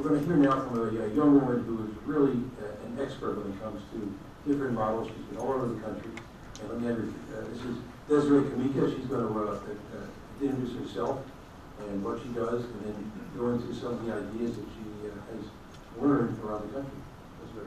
we're going to hear now from a young woman who is really an expert when it comes to different models. She's been all over the country. And let me this is Desiree Kamika. She's going to introduce herself and what she does, and then go into some of the ideas that she has learned around the country. Desiree.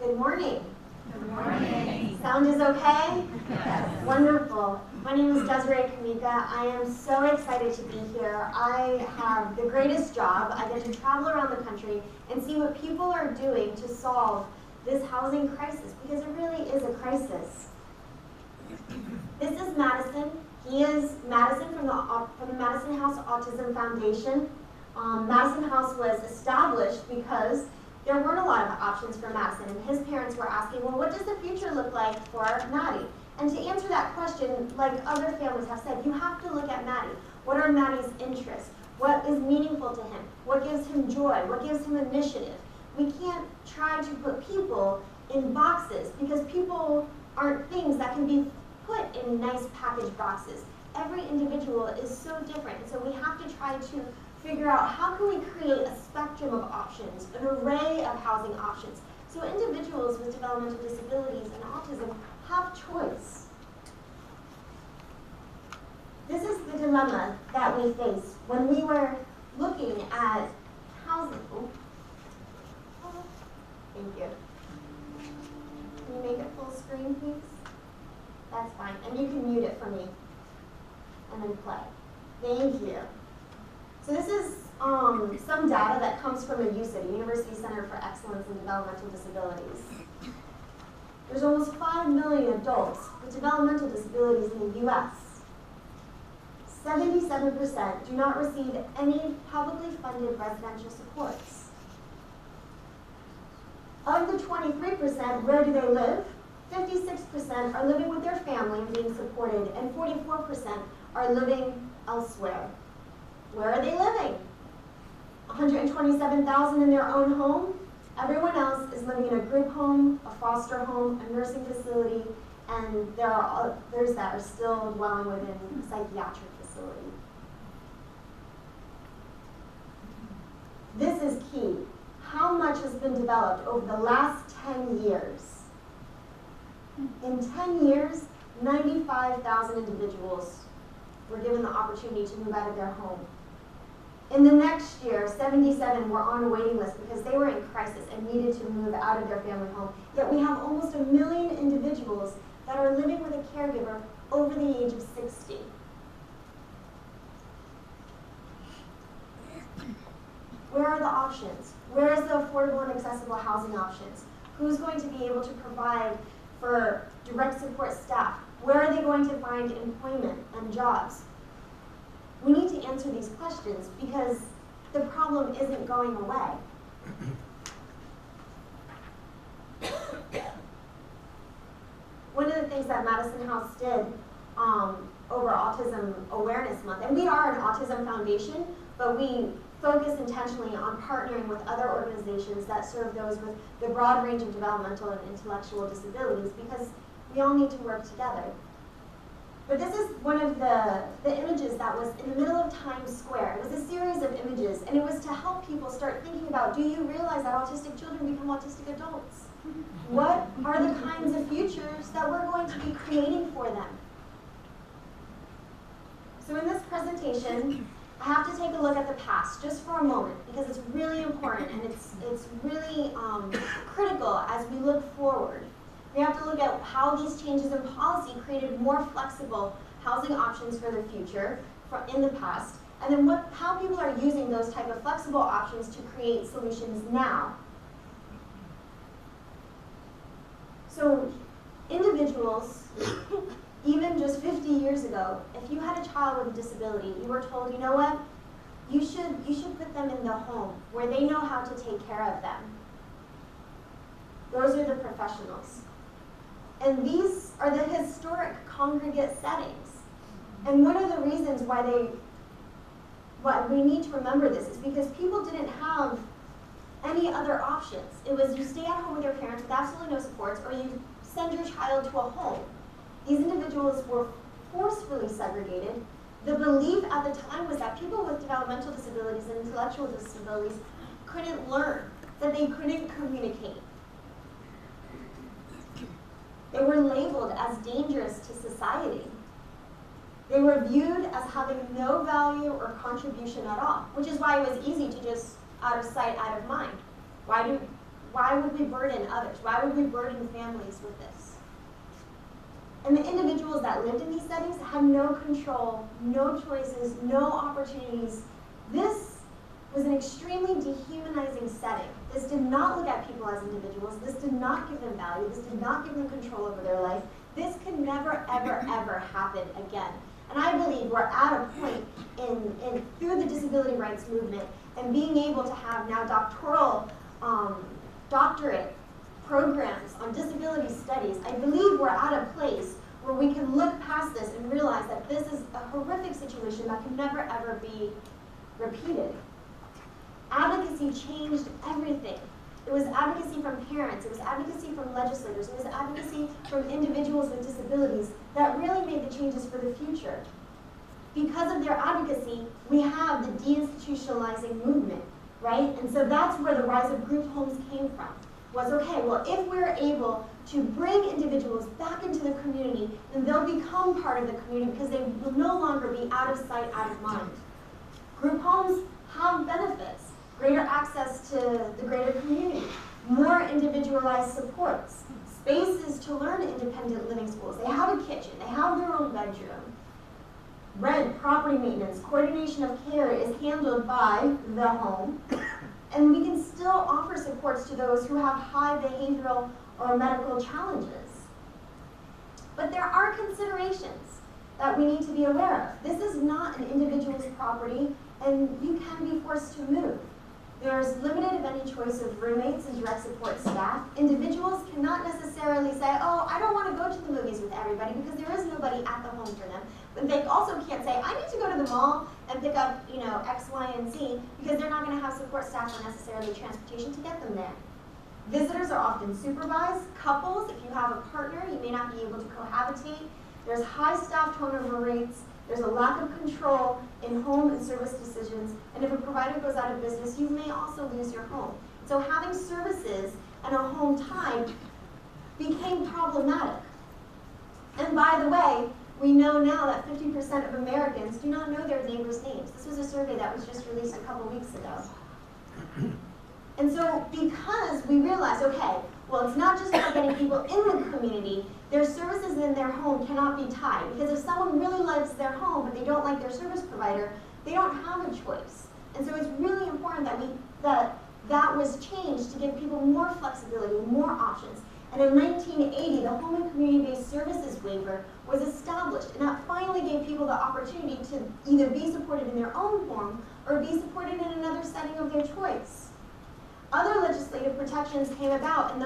Good morning. Good morning. Sound is okay? Yes. Wonderful. My name is Desiree Kamika. I am so excited to be here. I have the greatest job. I get to travel around the country and see what people are doing to solve this housing crisis, because it really is a crisis. This is Madison. He is Madison from the Madison House Autism Foundation. Madison House was established because there weren't a lot of options for Madison, and his parents were asking, well, what does the future look like for Maddie? And to answer that question, like other families have said, you have to look at Maddie. What are Maddie's interests? What is meaningful to him? What gives him joy? What gives him initiative? We can't try to put people in boxes, because people aren't things that can be put in nice packaged boxes. Every individual is so different, and so we have to try to figure out how can we create a spectrum of options, an array of housing options, so individuals with developmental disabilities and autism have choice. This is the dilemma that we face when we were looking at housing. Oh, thank you. Can you make it full screen, please? That's fine, and you can mute it for me, and then play. Thank you. So this is some data that comes from the UCID, University Center for Excellence in Developmental Disabilities. There's almost 5 million adults with developmental disabilities in the U.S. 77% do not receive any publicly funded residential supports. Of the 23%, where do they live? 56% are living with their family and being supported, and 44% are living elsewhere. Where are they living? 127,000 in their own home. Everyone else is living in a group home, a foster home, a nursing facility, and there are others that are still dwelling within a psychiatric facility. This is key. How much has been developed over the last 10 years? In 10 years, 95,000 individuals were given the opportunity to move out of their home. In the next year, 77 were on a waiting list because they were in crisis and needed to move out of their family home. Yet we have almost 1 million individuals that are living with a caregiver over the age of 60. Where are the options? Where is the affordable and accessible housing options? Who's going to be able to provide for direct support staff? Where are they going to find employment and jobs? We need to answer these questions because the problem isn't going away. One of the things that Madison House did over Autism Awareness Month, and we are an autism foundation, but we focus intentionally on partnering with other organizations that serve those with the broad range of developmental and intellectual disabilities, because we all need to work together. But this is one of the images that was in the middle of Times Square. It was a series of images, and it was to help people start thinking about, do you realize that autistic children become autistic adults? What are the kinds of futures that we're going to be creating for them? So in this presentation, I have to take a look at the past just for a moment, because it's really important and it's really critical as we look forward. We have to look at how these changes in policy created more flexible housing options for the future in the past, and then how people are using those type of flexible options to create solutions now. So individuals, even just 50 years ago, if you had a child with a disability, you were told, you know what, you should put them in the home where they know how to take care of them. Those are the professionals. And these are the historic congregate settings. And one of the reasons why we need to remember this is because people didn't have any other options. It was you stay at home with your parents with absolutely no supports, or you send your child to a home. These individuals were forcefully segregated. The belief at the time was that people with developmental disabilities and intellectual disabilities couldn't learn, that they couldn't communicate. They were labeled as dangerous to society. They were viewed as having no value or contribution at all, which is why it was easy to just out of sight, out of mind. Why would we burden others? Why would we burden families with this? And the individuals that lived in these settings had no control, no choices, no opportunities. This was an extremely dehumanizing setting. This did not look at people as individuals. This did not give them value. This did not give them control over their life. This can never, ever, ever happen again. And I believe we're at a point through the disability rights movement and being able to have now doctorate programs on disability studies, I believe we're at a place where we can look past this and realize that this is a horrific situation that can never ever be repeated. Advocacy changed everything. It was advocacy from parents, it was advocacy from legislators, it was advocacy from individuals with disabilities that really made the changes for the future. Because of their advocacy, we have the deinstitutionalizing movement, right? And so that's where the rise of group homes came from. Was okay, well, if we're able to bring individuals back into the community, then they'll become part of the community because they will no longer be out of sight, out of mind. Group homes have benefits. Greater access to the greater community, more individualized supports, spaces to learn independent living schools. They have a kitchen, they have their own bedroom. Rent, property maintenance, coordination of care is handled by the home. And we can still offer supports to those who have high behavioral or medical challenges. But there are considerations that we need to be aware of. This is not an individual's property, and you can be forced to move. There's limited, if any, choice of roommates and direct support staff. Individuals cannot necessarily say, oh, I don't want to go to the movies with everybody because there is nobody at the home for them. But they also can't say, I need to go to the mall and pick up, X, Y, and Z because they're not going to have support staff or necessarily transportation to get them there. Visitors are often supervised. Couples, if you have a partner, you may not be able to cohabitate. There's high staff turnover rates. There's a lack of control in home and service decisions, and if a provider goes out of business, you may also lose your home. So having services and a home type became problematic. And by the way, we know now that 50% of Americans do not know their neighbors' names. This was a survey that was just released a couple weeks ago. And so because we realized, okay, well, it's not just about getting people in the community, their services in their home cannot be tied. Because if someone really likes their home but they don't like their service provider, they don't have a choice. And so it's really important that was changed to give people more flexibility, more options. And in 1980, the Home and Community-Based Services Waiver was established, and that finally gave people the opportunity to either be supported in their own home or be supported in another setting of their choice. Other legislative protections came about in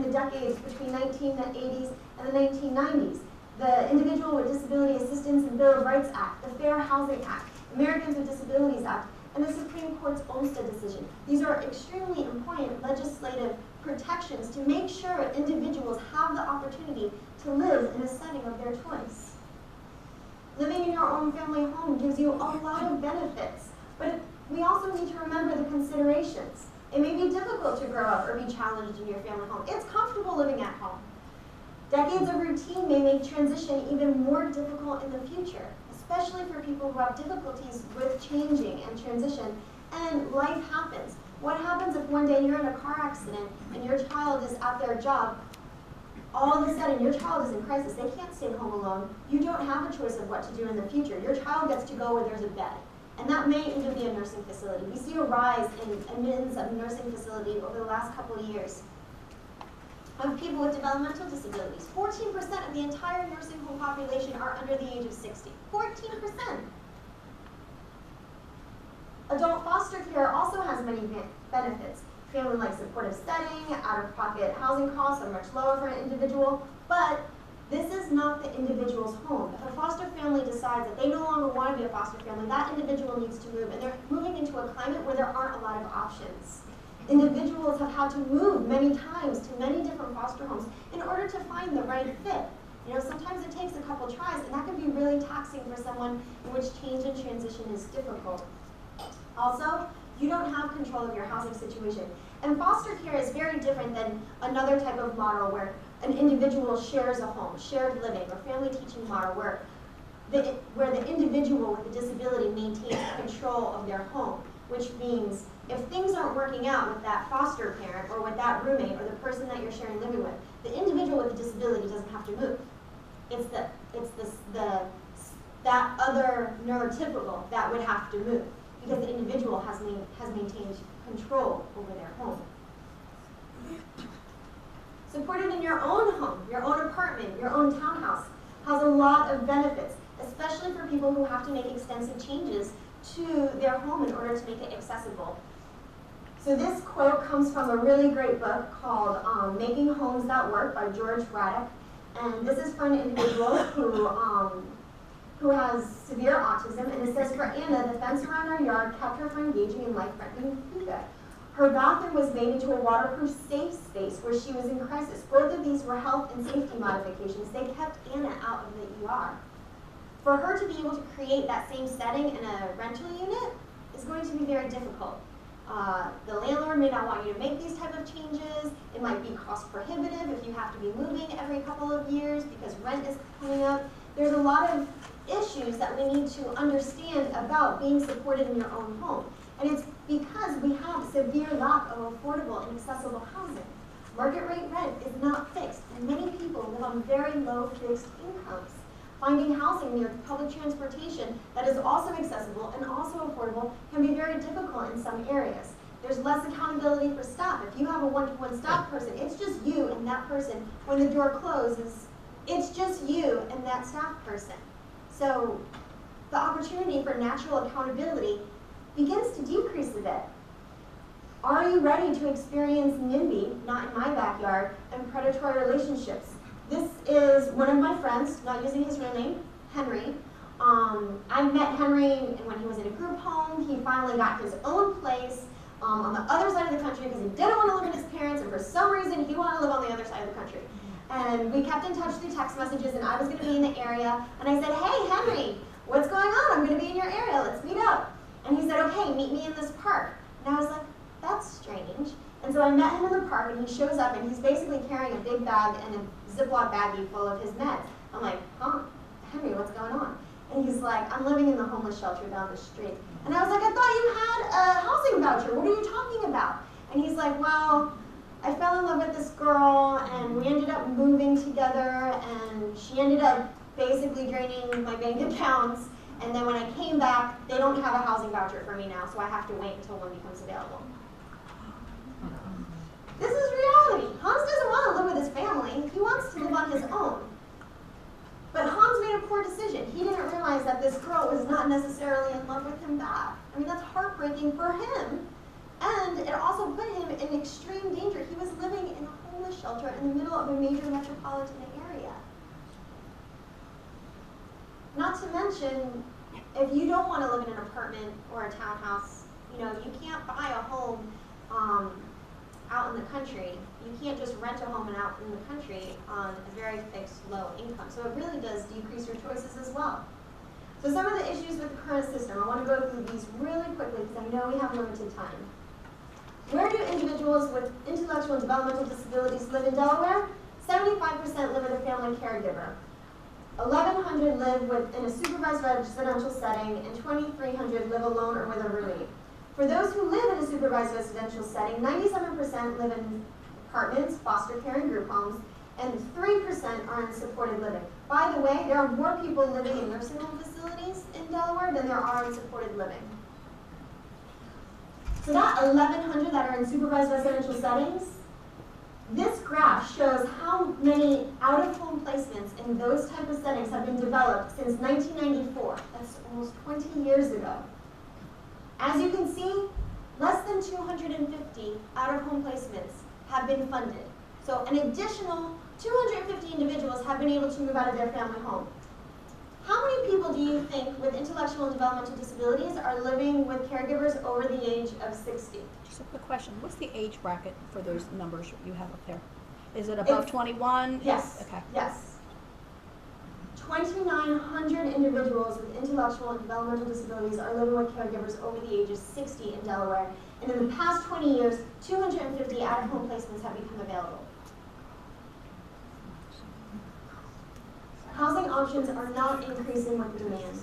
the decades between 1980s and the 1990s. The Individual with Disability Assistance and Bill of Rights Act, the Fair Housing Act, Americans with Disabilities Act, and the Supreme Court's Olmstead decision. These are extremely important legislative protections to make sure individuals have the opportunity to live in a setting of their choice. Living in your own family home gives you a lot of benefits, but we also need to remember the considerations. It may be difficult to grow up or be challenged in your family home. It's comfortable living at home. Decades of routine may make transition even more difficult in the future, especially for people who have difficulties with changing and transition. And life happens. What happens if one day you're in a car accident and your child is at their job? All of a sudden, your child is in crisis. They can't stay home alone. You don't have a choice of what to do in the future. Your child gets to go where there's a bed. And that may even be a nursing facility. We see a rise in admittance of nursing facility over the last couple of years of people with developmental disabilities. 14% of the entire nursing home population are under the age of 60. 14%. Adult foster care also has many benefits. Family-like supportive setting, out-of-pocket housing costs are much lower for an individual, but This is not the individual's home. If a foster family decides that they no longer want to be a foster family, that individual needs to move, and they're moving into a climate where there aren't a lot of options. Individuals have had to move many times to many different foster homes in order to find the right fit. You know, sometimes it takes a couple tries, and that can be really taxing for someone in which change and transition is difficult. Also, you don't have control of your housing situation. And foster care is very different than another type of model where an individual shares a home, shared living, or family teaching model where the individual with a disability maintains control of their home, which means if things aren't working out with that foster parent or with that roommate or the person that you're sharing living with, the individual with the disability doesn't have to move. It's that other neurotypical that would have to move because the individual has maintained control over their home. Supported in your own home, your own apartment, your own townhouse has a lot of benefits, especially for people who have to make extensive changes to their home in order to make it accessible. So this quote comes from a really great book called Making Homes That Work by George Braddock. And this is for an individual who has severe autism. And it says, for Anna, the fence around our yard kept her from engaging in life-threatening behavior. Her bathroom was made into a waterproof safe space where she was in crisis. Both of these were health and safety modifications. They kept Anna out of the ER. For her to be able to create that same setting in a rental unit is going to be very difficult. The landlord may not want you to make these type of changes. It might be cost prohibitive if you have to be moving every couple of years because rent is coming up. There's a lot of issues that we need to understand about being supported in your own home. And it's because we have severe lack of affordable and accessible housing. Market rate rent is not fixed, and many people live on very low fixed incomes. Finding housing near public transportation that is also accessible and also affordable can be very difficult in some areas. There's less accountability for staff. If you have a one-to-one staff person, it's just you and that person. When the door closes, it's just you and that staff person. So the opportunity for natural accountability begins to decrease a bit. Are you ready to experience NIMBY, not in my backyard, and predatory relationships? This is one of my friends, not using his real name, Henry. I met Henry when he was in a group home. He finally got his own place on the other side of the country because he didn't want to live with his parents, and for some reason he wanted to live on the other side of the country. And we kept in touch through text messages, and I was going to be in the area. And I said, hey, Henry, what's going on? I'm going to be in your area. Let's meet up. And he said, okay, meet me in this park. And I was like, that's strange. And so I met him in the park, and he shows up, and he's basically carrying a big bag and a Ziploc baggie full of his meds. I'm like, huh, Henry, what's going on? And he's like, I'm living in the homeless shelter down the street. And I was like, I thought you had a housing voucher. What are you talking about? And he's like, well, I fell in love with this girl, and we ended up moving together, and she ended up basically draining my bank accounts. And then when I came back, they don't have a housing voucher for me now, so I have to wait until one becomes available. This is reality. Hans doesn't want to live with his family. He wants to live on his own. But Hans made a poor decision. He didn't realize that this girl was not necessarily in love with him back. I mean, that's heartbreaking for him. And it also put him in extreme danger. He was living in a homeless shelter in the middle of a major metropolitan area. Not to mention, if you don't want to live in an apartment or a townhouse, you know, you can't buy a home out in the country. You can't just rent a home and out in the country on a very fixed low income. So it really does decrease your choices as well. So some of the issues with the current system, I want to go through these really quickly because I know we have limited time. Where do individuals with intellectual and developmental disabilities live in Delaware? 75% live with a family caregiver. 1,100 live in a supervised residential setting, and 2,300 live alone or with a roommate. For those who live in a supervised residential setting, 97% live in apartments, foster care, and group homes, and 3% are in supported living. By the way, there are more people living in nursing home facilities in Delaware than there are in supported living. So that 1,100 that are in supervised residential settings, this graph shows how many out-of-home placements in those type of settings have been developed since 1994. That's almost 20 years ago. As you can see, less than 250 out-of-home placements have been funded. So an additional 250 individuals have been able to move out of their family home. How many people do you think with intellectual and developmental disabilities are living with caregivers over the age of 60? Just a quick question. What's the age bracket for those numbers you have up there? Is it above It's- 21? Yes. Okay. Yes. 2,900 individuals with intellectual and developmental disabilities are living with caregivers over the age of 60 in Delaware. And in the past 20 years, 250 out-of-home placements have become available. Housing options are not increasing with demand.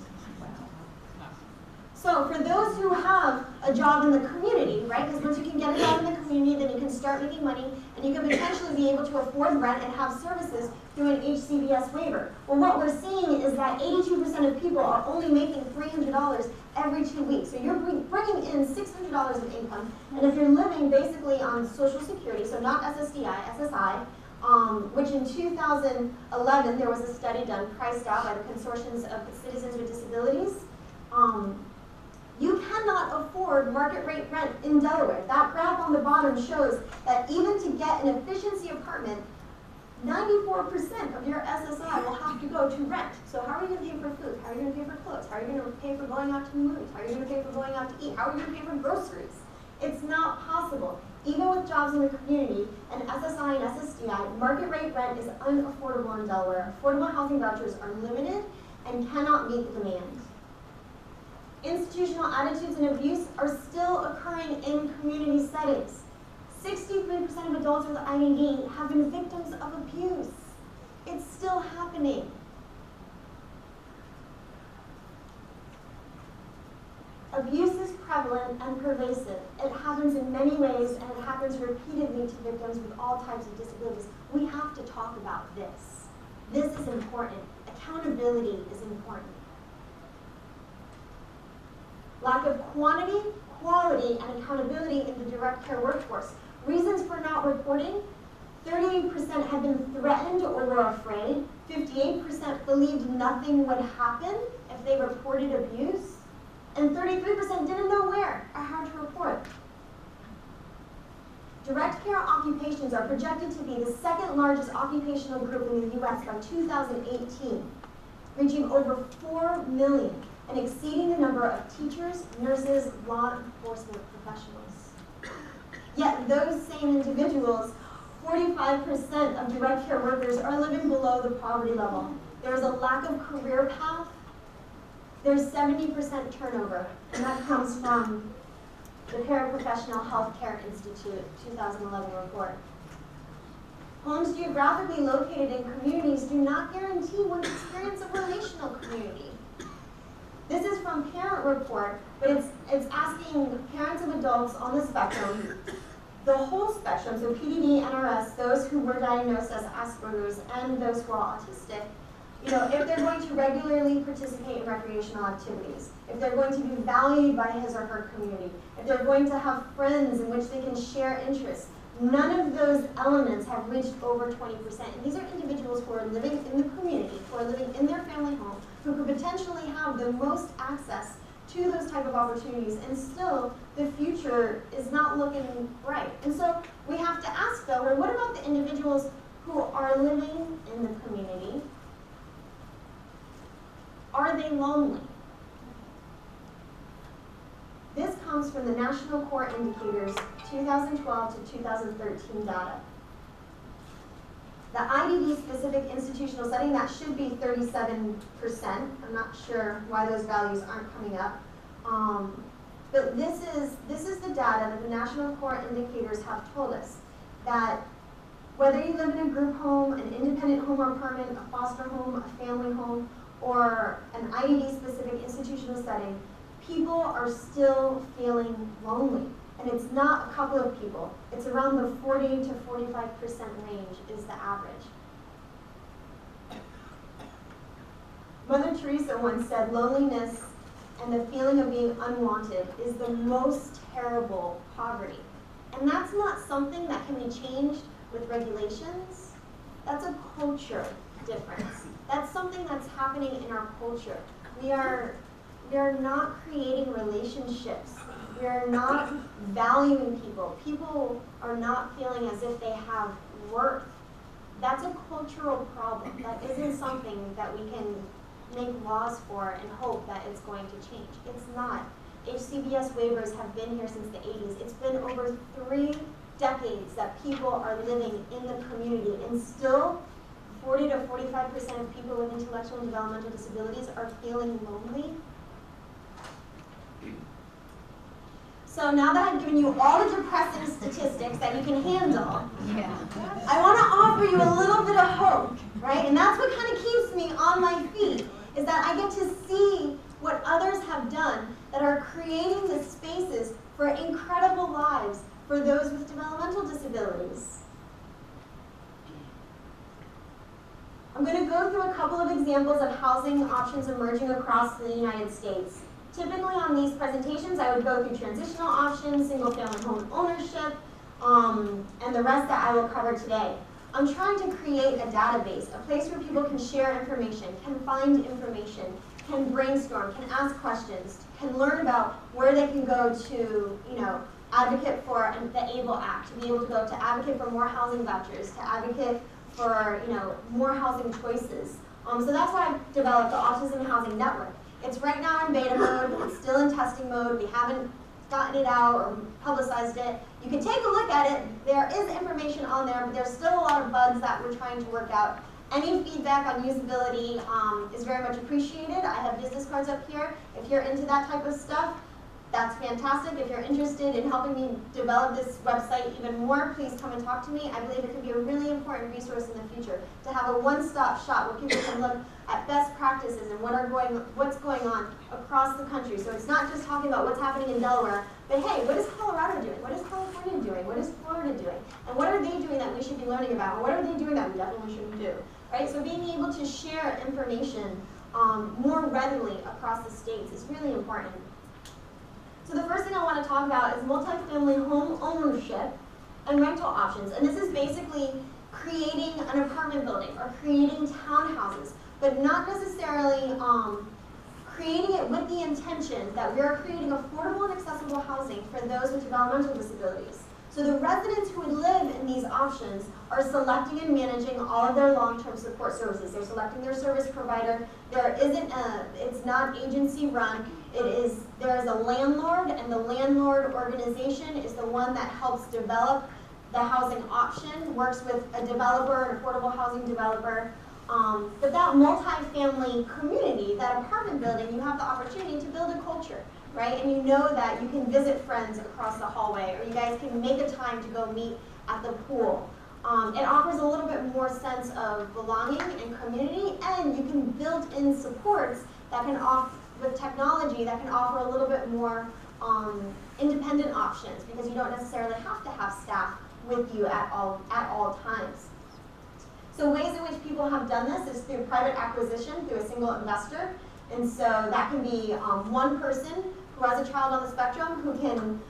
So for those who have a job in the community, right, because once you can get a job in the community, then you can start making money, and you can potentially be able to afford rent and have services through an HCBS waiver. Well, what we're seeing is that 82% of people are only making $300 every 2 weeks. So you're bringing in $600 of income, and if you're living basically on Social Security, so not SSDI, SSI, which in 2011 there was a study done, priced out by the consortiums of citizens with disabilities. You cannot afford market rate rent in Delaware. That graph on the bottom shows that even to get an efficiency apartment, 94% of your SSI will have to go to rent. So how are you going to pay for food? How are you going to pay for clothes? How are you going to pay for going out to movies? How are you going to pay for going out to eat? How are you going to pay for groceries? It's not possible. Even with jobs in the community and SSI and SSDI, market rate rent is unaffordable in Delaware. Affordable housing vouchers are limited and cannot meet the demand. Institutional attitudes and abuse are still occurring in community settings. 63% of adults with IDD have been victims of abuse. It's still happening. Abuse is prevalent and pervasive. It happens in many ways, and it happens repeatedly to victims with all types of disabilities. We have to talk about this. This is important. Accountability is important. Lack of quantity, quality, and accountability in the direct care workforce. Reasons for not reporting: 38% had been threatened or were afraid. 58% believed nothing would happen if they reported abuse. And 33% didn't know where or how to report. Direct care occupations are projected to be the second largest occupational group in the U.S. by 2018, reaching over 4 million and exceeding the number of teachers, nurses, law enforcement professionals. Yet those same individuals, 45% of direct care workers are living below the poverty level. There is a lack of career path. There's 70% turnover, and that comes from the Paraprofessional Healthcare Institute 2011 report. Homes geographically located in communities do not guarantee one's experience of relational community. This is from Parent Report, but it's asking parents of adults on the spectrum, the whole spectrum, so PDD, NRS, those who were diagnosed as Asperger's, and those who are autistic, you know, if they're going to regularly participate in recreational activities, if they're going to be valued by his or her community, if they're going to have friends in which they can share interests. None of those elements have reached over 20%. And these are individuals who are living in the community, who are living in their family home, who could potentially have the most access to those type of opportunities, and still the future is not looking bright. And so we have to ask, though, well, what about the individuals who are living in the community? Are they lonely? This comes from the National Core Indicators 2012 to 2013 data. The IDD-specific institutional setting, that should be 37%. I'm not sure why those values aren't coming up. But this is the data that the National Core Indicators have told us, that whether you live in a group home, an independent home or apartment, a foster home, a family home, or an IDD-specific institutional setting, people are still feeling lonely. And it's not a couple of people. It's around the 40 to 45% range is the average. Mother Teresa once said, loneliness and the feeling of being unwanted is the most terrible poverty. And that's not something that can be changed with regulations. That's a culture difference. That's something that's happening in our culture. We are not creating relationships. We are not valuing people. People are not feeling as if they have worth. That's a cultural problem. That isn't something that we can make laws for and hope that it's going to change. It's not. HCBS waivers have been here since the 80s. It's been over 3 decades that people are living in the community, and still 40 to 45% of people with intellectual and developmental disabilities are feeling lonely. So now that I've given you all the depressing statistics that you can handle, I want to offer you a little bit of hope, right? And that's what kind of keeps me on my feet, is that I get to see what others have done that are creating the spaces for incredible lives for those with developmental disabilities. I'm going to go through a couple of examples of housing options emerging across the United States. Typically on these presentations, I would go through transitional options, single-family home ownership, and the rest that I will cover today. I'm trying to create a database, a place where people can share information, can find information, can brainstorm, can ask questions, can learn about where they can go to, advocate for the ABLE Act, to be able to go to advocate for more housing vouchers, to advocate for, more housing choices. So that's why I've developed the Autism Housing Network. It's right now in beta mode, it's still in testing mode, we haven't gotten it out or publicized it. You can take a look at it, there is information on there, but there's still a lot of bugs that we're trying to work out. Any feedback on usability is very much appreciated. I have business cards up here. If you're into that type of stuff, that's fantastic. If you're interested in helping me develop this website even more, please come and talk to me. I believe it could be a really important resource in the future to have a one-stop shop where people can look at best practices and what's going on across the country. So it's not just talking about what's happening in Delaware, but hey, what is Colorado doing? What is California doing? What is Florida doing? And what are they doing that we should be learning about? And what are they doing that we definitely shouldn't do? Right? So being able to share information more readily across the states is really important. So the first thing I want to talk about is multifamily home ownership and rental options. And this is basically creating an apartment building or creating townhouses, but not necessarily creating it with the intention that we are creating affordable and accessible housing for those with developmental disabilities. So the residents who would live in these options are selecting and managing all of their long-term support services. They're selecting their service provider. It's not agency run. There is a landlord, and the landlord organization is the one that helps develop the housing option, works with a developer, an affordable housing developer. But that multi-family community, that apartment building, you have the opportunity to build a culture, right? And you know that you can visit friends across the hallway, or you guys can make a time to go meet at the pool. It offers a little bit more sense of belonging and community, and you can build in supports that can offer, with technology, that can offer a little bit more independent options, because you don't necessarily have to have staff with you at all times. So ways in which people have done this is through private acquisition, through a single investor. And so that can be one person who has a child on the spectrum who can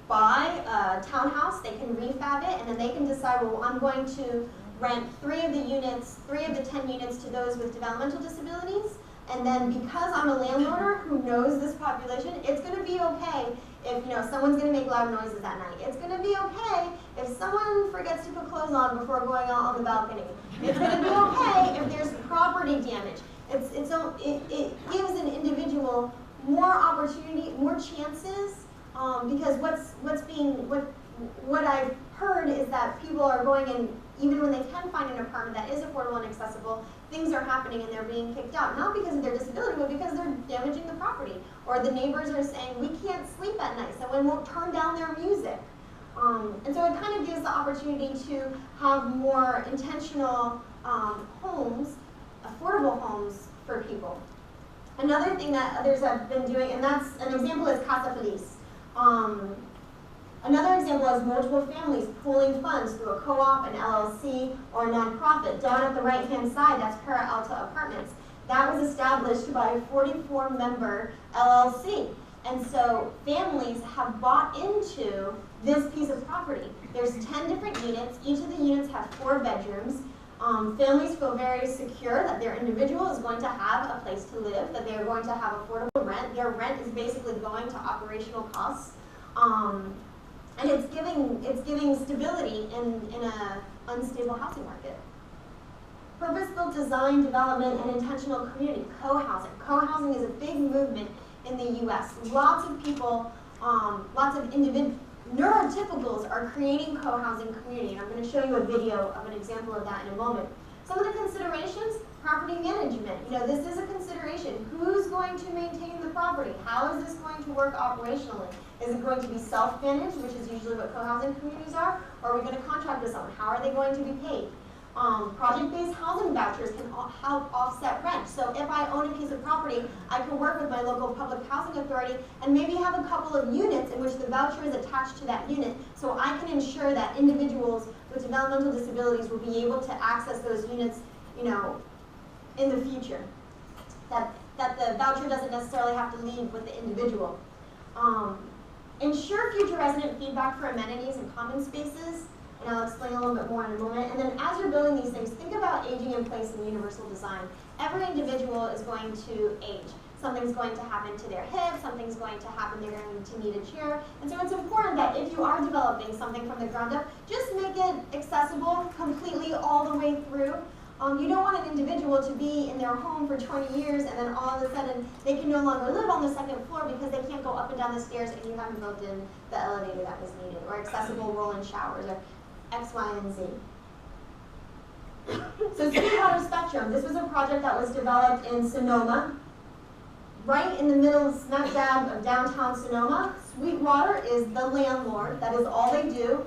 buy a townhouse, they can refab it, and then they can decide, well, I'm going to rent 3 of the 10 units to those with developmental disabilities. And then because I'm a landlord who knows this population, it's going to be okay if someone's going to make loud noises at night. It's going to be okay if someone forgets to put clothes on before going out on the balcony. It's going to be okay if there's property damage. It gives an individual more opportunity, more chances, because what I've heard is that people are going in, even when they can find an apartment that is affordable and accessible, things are happening and they're being kicked out, not because of their disability, but because they're damaging the property. Or the neighbors are saying, we can't sleep at night, someone won't turn down their music. And so it kind of gives the opportunity to have more intentional homes, affordable homes for people. Another thing that others have been doing, and that's an example, is Casa Feliz. Another example is multiple families pooling funds through a co-op, an LLC, or a nonprofit. Down at the right-hand side, that's Para Alta Apartments. That was established by a 44-member LLC. And so families have bought into this piece of property. There's 10 different units. Each of the units have 4 bedrooms. Families feel very secure that their individual is going to have a place to live, that they're going to have affordable rent. Their rent is basically going to operational costs. And it's giving stability in an unstable housing market. Purpose-built design, development, and intentional community, co-housing. Co-housing is a big movement in the U.S. Lots of people, lots of neurotypicals are creating co-housing community, and I'm going to show you a video of an example of that in a moment. Some of the considerations, property management. You know, this is a consideration. Who's going to maintain the property? How is this going to work operationally? Is it going to be self-managed, which is usually what co-housing communities are, or are we going to contract with someone? How are they going to be paid? Project-based housing vouchers can help offset rent. So if I own a piece of property, I can work with my local public housing authority and maybe have a couple of units in which the voucher is attached to that unit, so I can ensure that individuals with developmental disabilities will be able to access those units, you know, in the future. That the voucher doesn't necessarily have to leave with the individual. Ensure future resident feedback for amenities and common spaces. And I'll explain a little bit more in a moment. And then as you're building these things, think about aging in place in universal design. Every individual is going to age. Something's going to happen to their hip, something's going to happen, they're going to need a chair. And so it's important that if you are developing something from the ground up, just make it accessible completely all the way through. You don't want an individual to be in their home for 20 years and then all of a sudden they can no longer live on the second floor because they can't go up and down the stairs and you haven't built in the elevator that was needed, or accessible roll-in showers, or X, Y, and Z. So Sweetwater Spectrum, this was a project that was developed in Sonoma, right in the middle, smack dab of downtown Sonoma. Sweetwater is the landlord, that is all they do.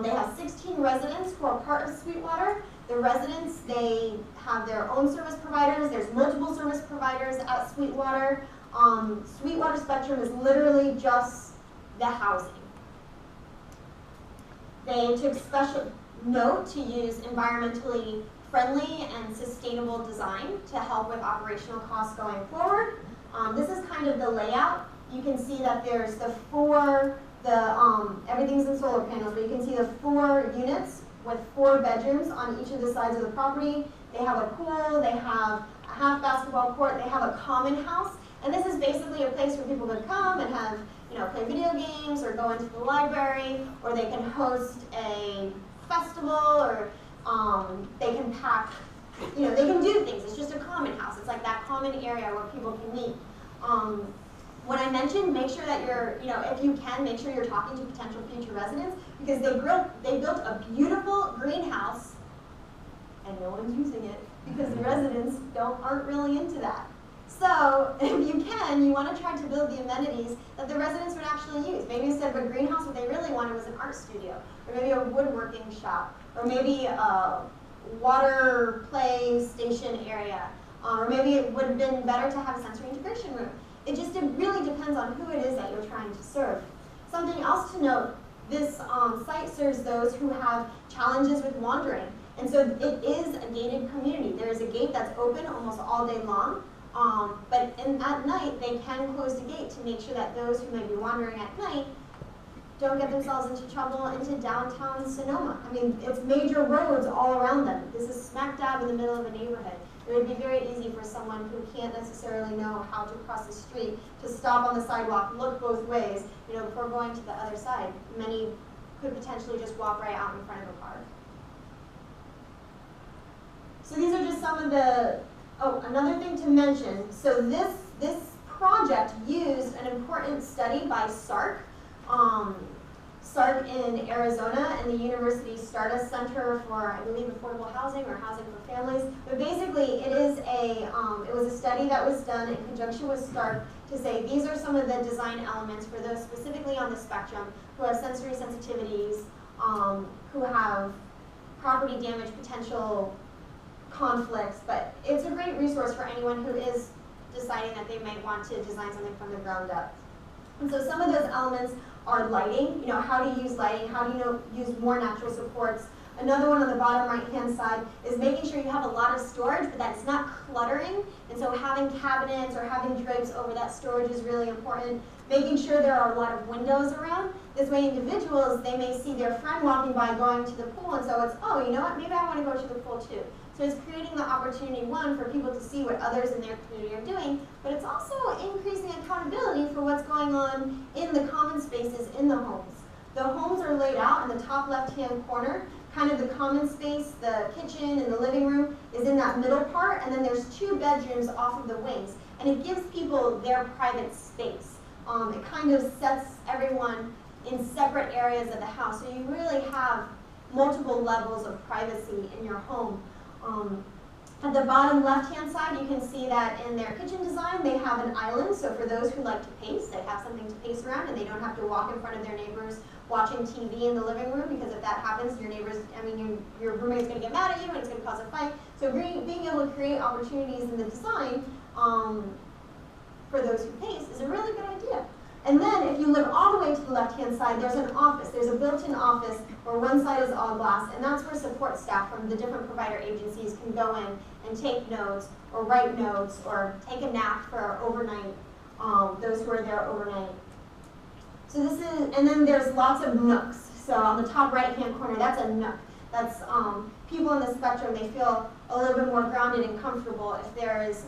They have 16 residents who are part of Sweetwater. The residents, they have their own service providers. There's multiple service providers at Sweetwater. Sweetwater Spectrum is literally just the housing. They took special note to use environmentally friendly and sustainable design to help with operational costs going forward. This is kind of the layout. You can see that there's everything's in solar panels, but you can see the 4 units with 4 bedrooms on each of the sides of the property. They have a pool, they have a half basketball court, they have a common house, and this is basically a place for people to come and have, you know, play video games or go into the library, or they can host a festival, or they can pack, you know, they can do things. It's just a common house. It's like that common area where people can meet. When I mentioned, make sure that you're, you know, if you can, make sure you're talking to potential future residents, because they built a beautiful greenhouse and no one's using it because the residents aren't really into that. So if you can, you want to try to build the amenities that the residents would actually use. Maybe instead of a greenhouse, what they really wanted was an art studio, or maybe a woodworking shop, or maybe a water play station area, or maybe it would have been better to have a sensory integration room. It really depends on who it is that you're trying to serve. Something else to note, this site serves those who have challenges with wandering. And so it is a gated community. There is a gate that's open almost all day long. But at night, they can close the gate to make sure that those who may be wandering at night don't get themselves into trouble into downtown Sonoma. I mean, it's major roads all around them. This is smack dab in the middle of a neighborhood. It would be very easy for someone who can't necessarily know how to cross the street to stop on the sidewalk, look both ways, you know, before going to the other side. Many could potentially just walk right out in front of a car. So these are just some of the, another thing to mention. So this project used an important study by SARC. SARC in Arizona and the University Stardust Center for, I believe, affordable housing or housing for families. But basically, it was a study that was done in conjunction with SARC to say these are some of the design elements for those specifically on the spectrum who have sensory sensitivities, who have property damage potential conflicts. But it's a great resource for anyone who is deciding that they might want to design something from the ground up. And so some of those elements are lighting, you know, how to use lighting, how do you use more natural supports. Another one on the bottom right-hand side is making sure you have a lot of storage, but that it's not cluttering. And so having cabinets or having drapes over that storage is really important. Making sure there are a lot of windows around. This way individuals, they may see their friend walking by going to the pool, and so it's, oh, you know what, maybe I want to go to the pool too. So it's creating the opportunity, one, for people to see what others in their community are doing, but it's also increasing accountability for what's going on in the common spaces in the homes. The homes are laid out in the top left-hand corner, kind of the common space, the kitchen and the living room is in that middle part, and then there's 2 bedrooms off of the wings, and it gives people their private space. It kind of sets everyone in separate areas of the house, so you really have multiple levels of privacy in your home. At the bottom left-hand side, you can see that in their kitchen design, they have an island. So for those who like to pace, they have something to pace around, and they don't have to walk in front of their neighbors watching TV in the living room, because if that happens, your neighbors, your roommate's going to get mad at you, and it's going to cause a fight. So being able to create opportunities in the design for those who pace is a really good idea. And then if you look all the way to the left-hand side, there's an office. There's a built-in office where one side is all glass, and that's where support staff from the different provider agencies can go in and take notes or write notes or take a nap for overnight, those who are there overnight. So this is, and then there's lots of nooks. So on the top right-hand corner, that's a nook. That's people on the spectrum, they feel a little bit more grounded and comfortable if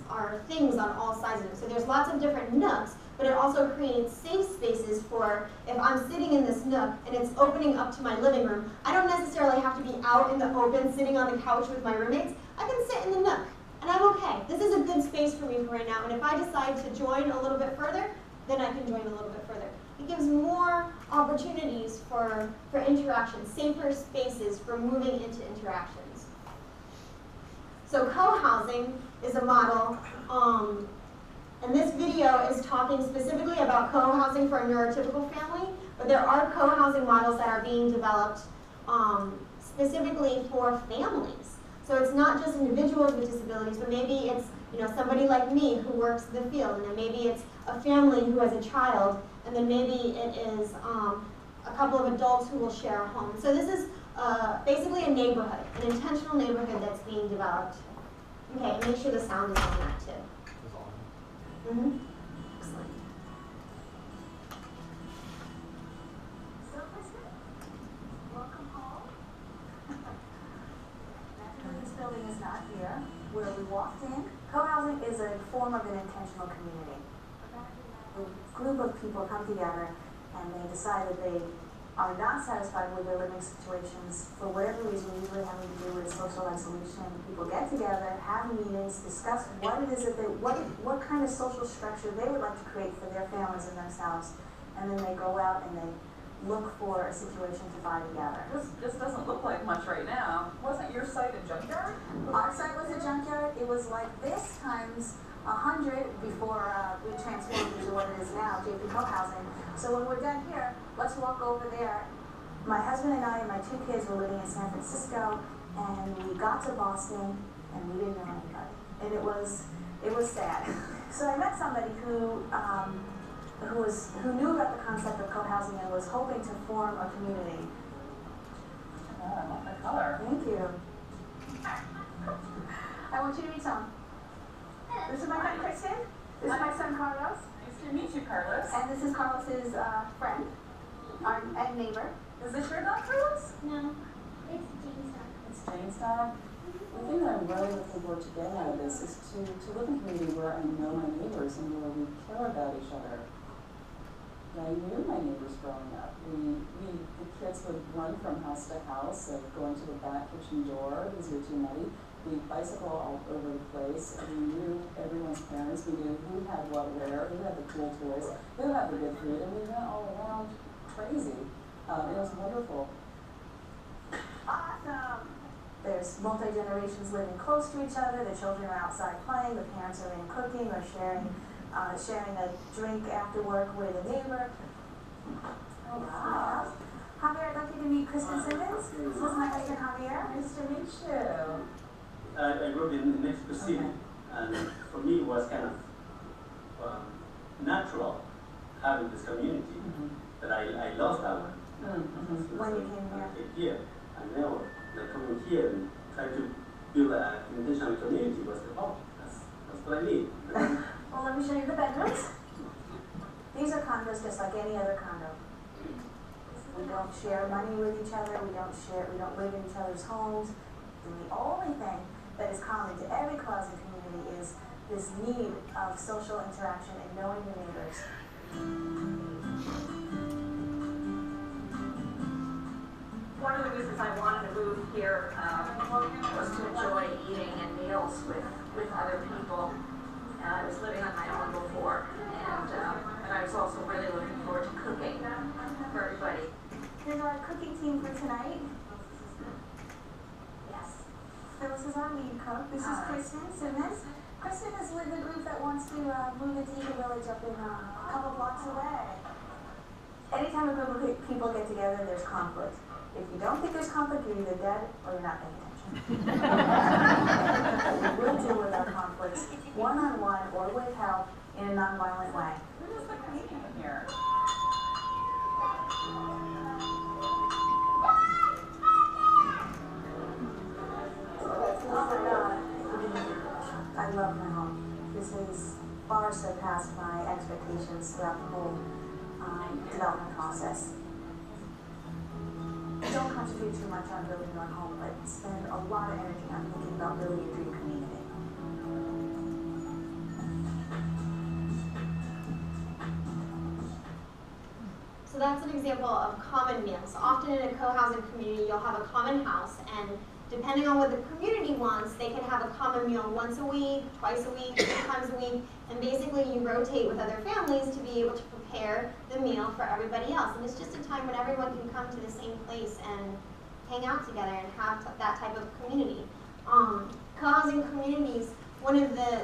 are things on all sides of them. So there's lots of different nooks, but it also creates safe spaces for if I'm sitting in this nook and it's opening up to my living room, I don't necessarily have to be out in the open sitting on the couch with my roommates. I can sit in the nook, and I'm okay. This is a good space for me for right now, and if I decide to join a little bit further, then I can join a little bit further. It gives more opportunities for interaction, safer spaces for moving into interactions. So co-housing is a model, and this video is talking specifically about co-housing for a neurotypical family, but there are co-housing models that are being developed specifically for families. So it's not just individuals with disabilities, but maybe it's somebody like me who works in the field, and then maybe it's a family who has a child, and then maybe it is a couple of adults who will share a home. So this is basically a neighborhood, an intentional neighborhood that's being developed. Okay, and make sure the sound is on that too. Mm-hmm. Excellent. So, Kristen, welcome home. Naturally, this building is not here. Where we walked in, co-housing is a form of an intentional community. A group of people come together and they decide that they are not satisfied with their living situations for whatever reason, usually having to do with social isolation. People get together, have meetings, discuss what it is that what kind of social structure they would like to create for their families and themselves, and then they go out and they look for a situation to buy together. This doesn't look like much right now. Wasn't your site a junkyard? Our site was a junkyard. It was like this times 100 before we transformed into what it is now, JP Co-housing. So when we're done here, let's walk over there. My husband and I and my 2 kids were living in San Francisco, and we got to Boston, and we didn't know anybody. And it was sad. So I met somebody who knew about the concept of co-housing and was hoping to form a community. Oh, I love the color. Thank you. I want you to meet someone. This is my friend Kristen. This is my son Carlos. Nice to meet you, Carlos. And this is Carlos's friend, and neighbor. Is this your dog, Carlos? No, it's Jamestown. It's Jamestown. The thing that I'm really looking forward to getting out of this is to live in a community where I know my neighbors and where we care about each other. And I knew my neighbors growing up. The kids would run from house to house, going to the back kitchen door because you're too muddy. We bicycle all over the place, and we knew everyone's parents. We knew who had what where, who had the cool toys, who had the good food, and we went all around crazy. It was wonderful. Awesome. There's multi-generations living close to each other. The children are outside playing. The parents are in cooking or sharing a drink after work with a neighbor. Oh, wow. Javier, I'd like you to meet Kristen Simmons. This is my husband Javier. Nice to meet you. I grew up in Mexico City, and for me it was kind of natural having this community, but I lost that one. When you came here? And now, like coming here and trying to build an intentional community was that's what I need. Well, let me show you the bedrooms. These are condos just like any other condo. We don't share money with each other. We don't live in each other's homes. And the only thing that is common to every closet community is this need of social interaction and knowing your neighbors. One of the reasons I wanted to move here was to enjoy eating and meals with other people. I was living on my own before, and I was also really looking forward to cooking for everybody. Here's our cooking team for tonight. Yes. Phyllis is our lead cook. This is Kristen Simmons. Kristen is with the group that wants to move into the village up in a couple blocks away. Anytime a group of people get together, there's conflict. If you don't think there's conflict, you're either dead or you're not paying attention. We'll deal with our conflicts one-on-one or with help in a non-violent way. Who does the cleaning here? Oh my God. I love my home. This has far surpassed my expectations throughout the whole development process. Don't concentrate too much on building your home, but spend a lot of energy on thinking about building a dream community. So that's an example of common meals. Often in a co-housing community, you'll have a common house, and depending on what the community wants, they can have a common meal once a week, twice a week, 3 times a week, and basically you rotate with other families to be able to prepare the meal for everybody else. And it's just a time when everyone can come to the same place and hang out together and have that type of community. Co-housing communities, one of the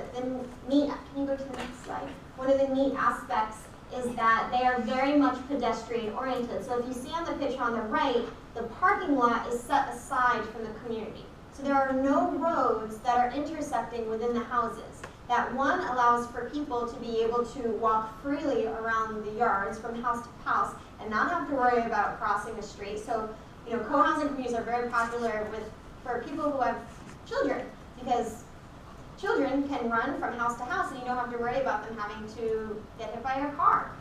neat, can you go to the next slide? One of the neat aspects is that they are very much pedestrian oriented. So if you see on the picture on the right, the parking lot is set aside from the community. So there are no roads that are intersecting within the houses. That one allows for people to be able to walk freely around the yards from house to house and not have to worry about crossing a street. So, you know, co-housing communities are very popular for people who have children, because children can run from house to house and you don't have to worry about them having to get hit by a car.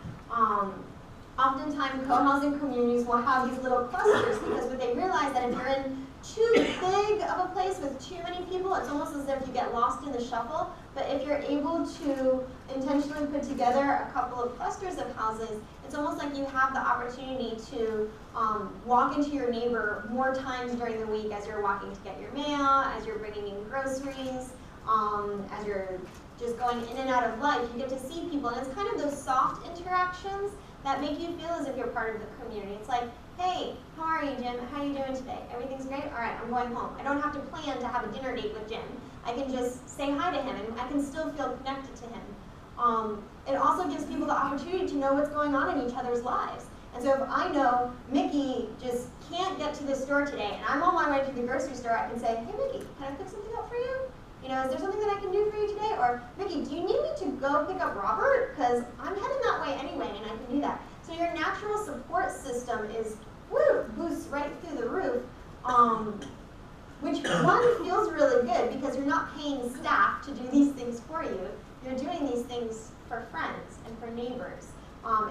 Oftentimes, co-housing communities will have these little clusters because what they realize that if you're in too big of a place with too many people, it's almost as if you get lost in the shuffle. But if you're able to intentionally put together a couple of clusters of houses, it's almost like you have the opportunity to walk into your neighbor more times during the week as you're walking to get your mail, as you're bringing in groceries, as you're just going in and out of life. You get to see people, and it's kind of those soft interactions that make you feel as if you're part of the community. It's like, hey, how are you, Jim? How are you doing today? Everything's great? All right, I'm going home. I don't have to plan to have a dinner date with Jim. I can just say hi to him, and I can still feel connected to him. It also gives people the opportunity to know what's going on in each other's lives. And so if I know Mickey just can't get to the store today, and I'm on my way to the grocery store, I can say, hey, Mickey, can I pick something up for you? You know, is there something that I can do for you today? Or, Mickey, do you need me to go pick up Robert? Because I'm heading that way anyway, and I can do that. So your natural support system is, boosts right through the roof, which one feels really good because you're not paying staff to do these things for you. You're doing these things for friends and for neighbors.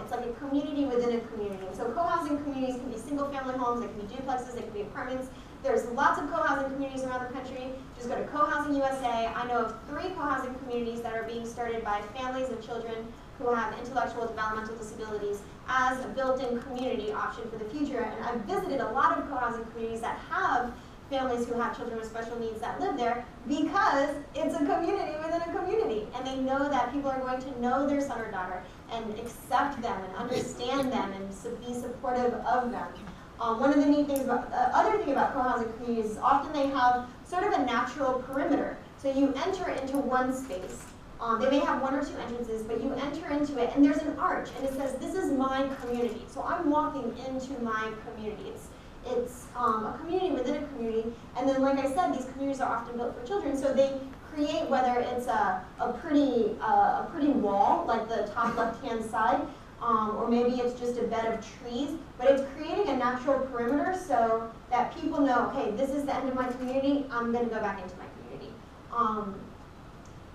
It's like a community within a community. So co-housing communities can be single-family homes, they can be duplexes, they can be apartments. There's lots of co-housing communities around the country. Just go to Co-Housing USA. I know of 3 co-housing communities that are being started by families of children who have intellectual developmental disabilities as a built-in community option for the future. And I've visited a lot of co-housing communities that have families who have children with special needs that live there because it's a community within a community. And they know that people are going to know their son or daughter and accept them and understand them and be supportive of them. One of the neat things about, other thing about co-housing communities is often they have sort of a natural perimeter. So you enter into one space. They may have 1 or 2 entrances, but you enter into it and there's an arch and it says, this is my community. So I'm walking into my community. It's a community within a community. And then, like I said, these communities are often built for children. So they create, whether it's a pretty wall, like the top left-hand side, or maybe it's just a bed of trees, but it's creating a natural perimeter so that people know, okay, this is the end of my community, I'm going to go back into my community.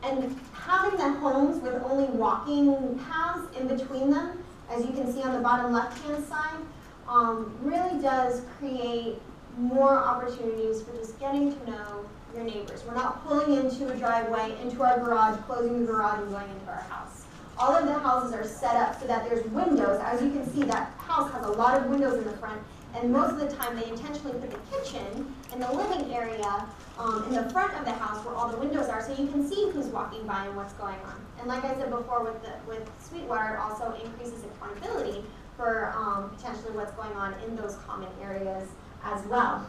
And having the homes with only walking paths in between them, as you can see on the bottom left-hand side, really does create more opportunities for just getting to know your neighbors. We're not pulling into a driveway, into our garage, closing the garage, and going into our house. All of the houses are set up so that there's windows. As you can see, that house has a lot of windows in the front, and most of the time they intentionally put the kitchen in the living area in the front of the house where all the windows are, so you can see who's walking by and what's going on. And like I said before, with Sweetwater, it also increases accountability for potentially what's going on in those common areas as well.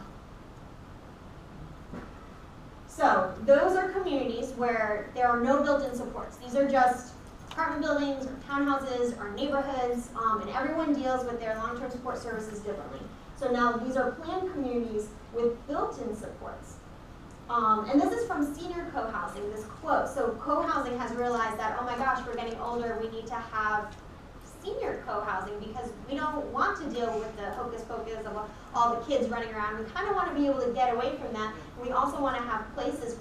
So those are communities where there are no built-in supports. These are just apartment buildings or townhouses or neighborhoods, and everyone deals with their long-term support services differently. So now these are planned communities with built-in supports. And this is from Senior Co-Housing, this quote. So co-housing has realized that, oh my gosh, we're getting older, we need to have senior co-housing because we don't want to deal with the hocus pocus of all the kids running around. We kind of want to be able to get away from that. We also want to have places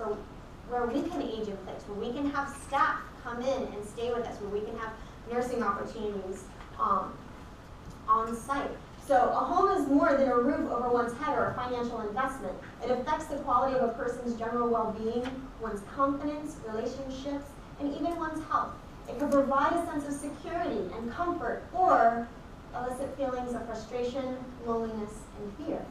where we can age in place, where we can have staff come in and stay with us, where we can have nursing opportunities on site. So a home is more than a roof over one's head or a financial investment. It affects the quality of a person's general well-being, one's confidence, relationships, and even one's health. It can provide a sense of security and comfort or elicit feelings of frustration, loneliness, and fear.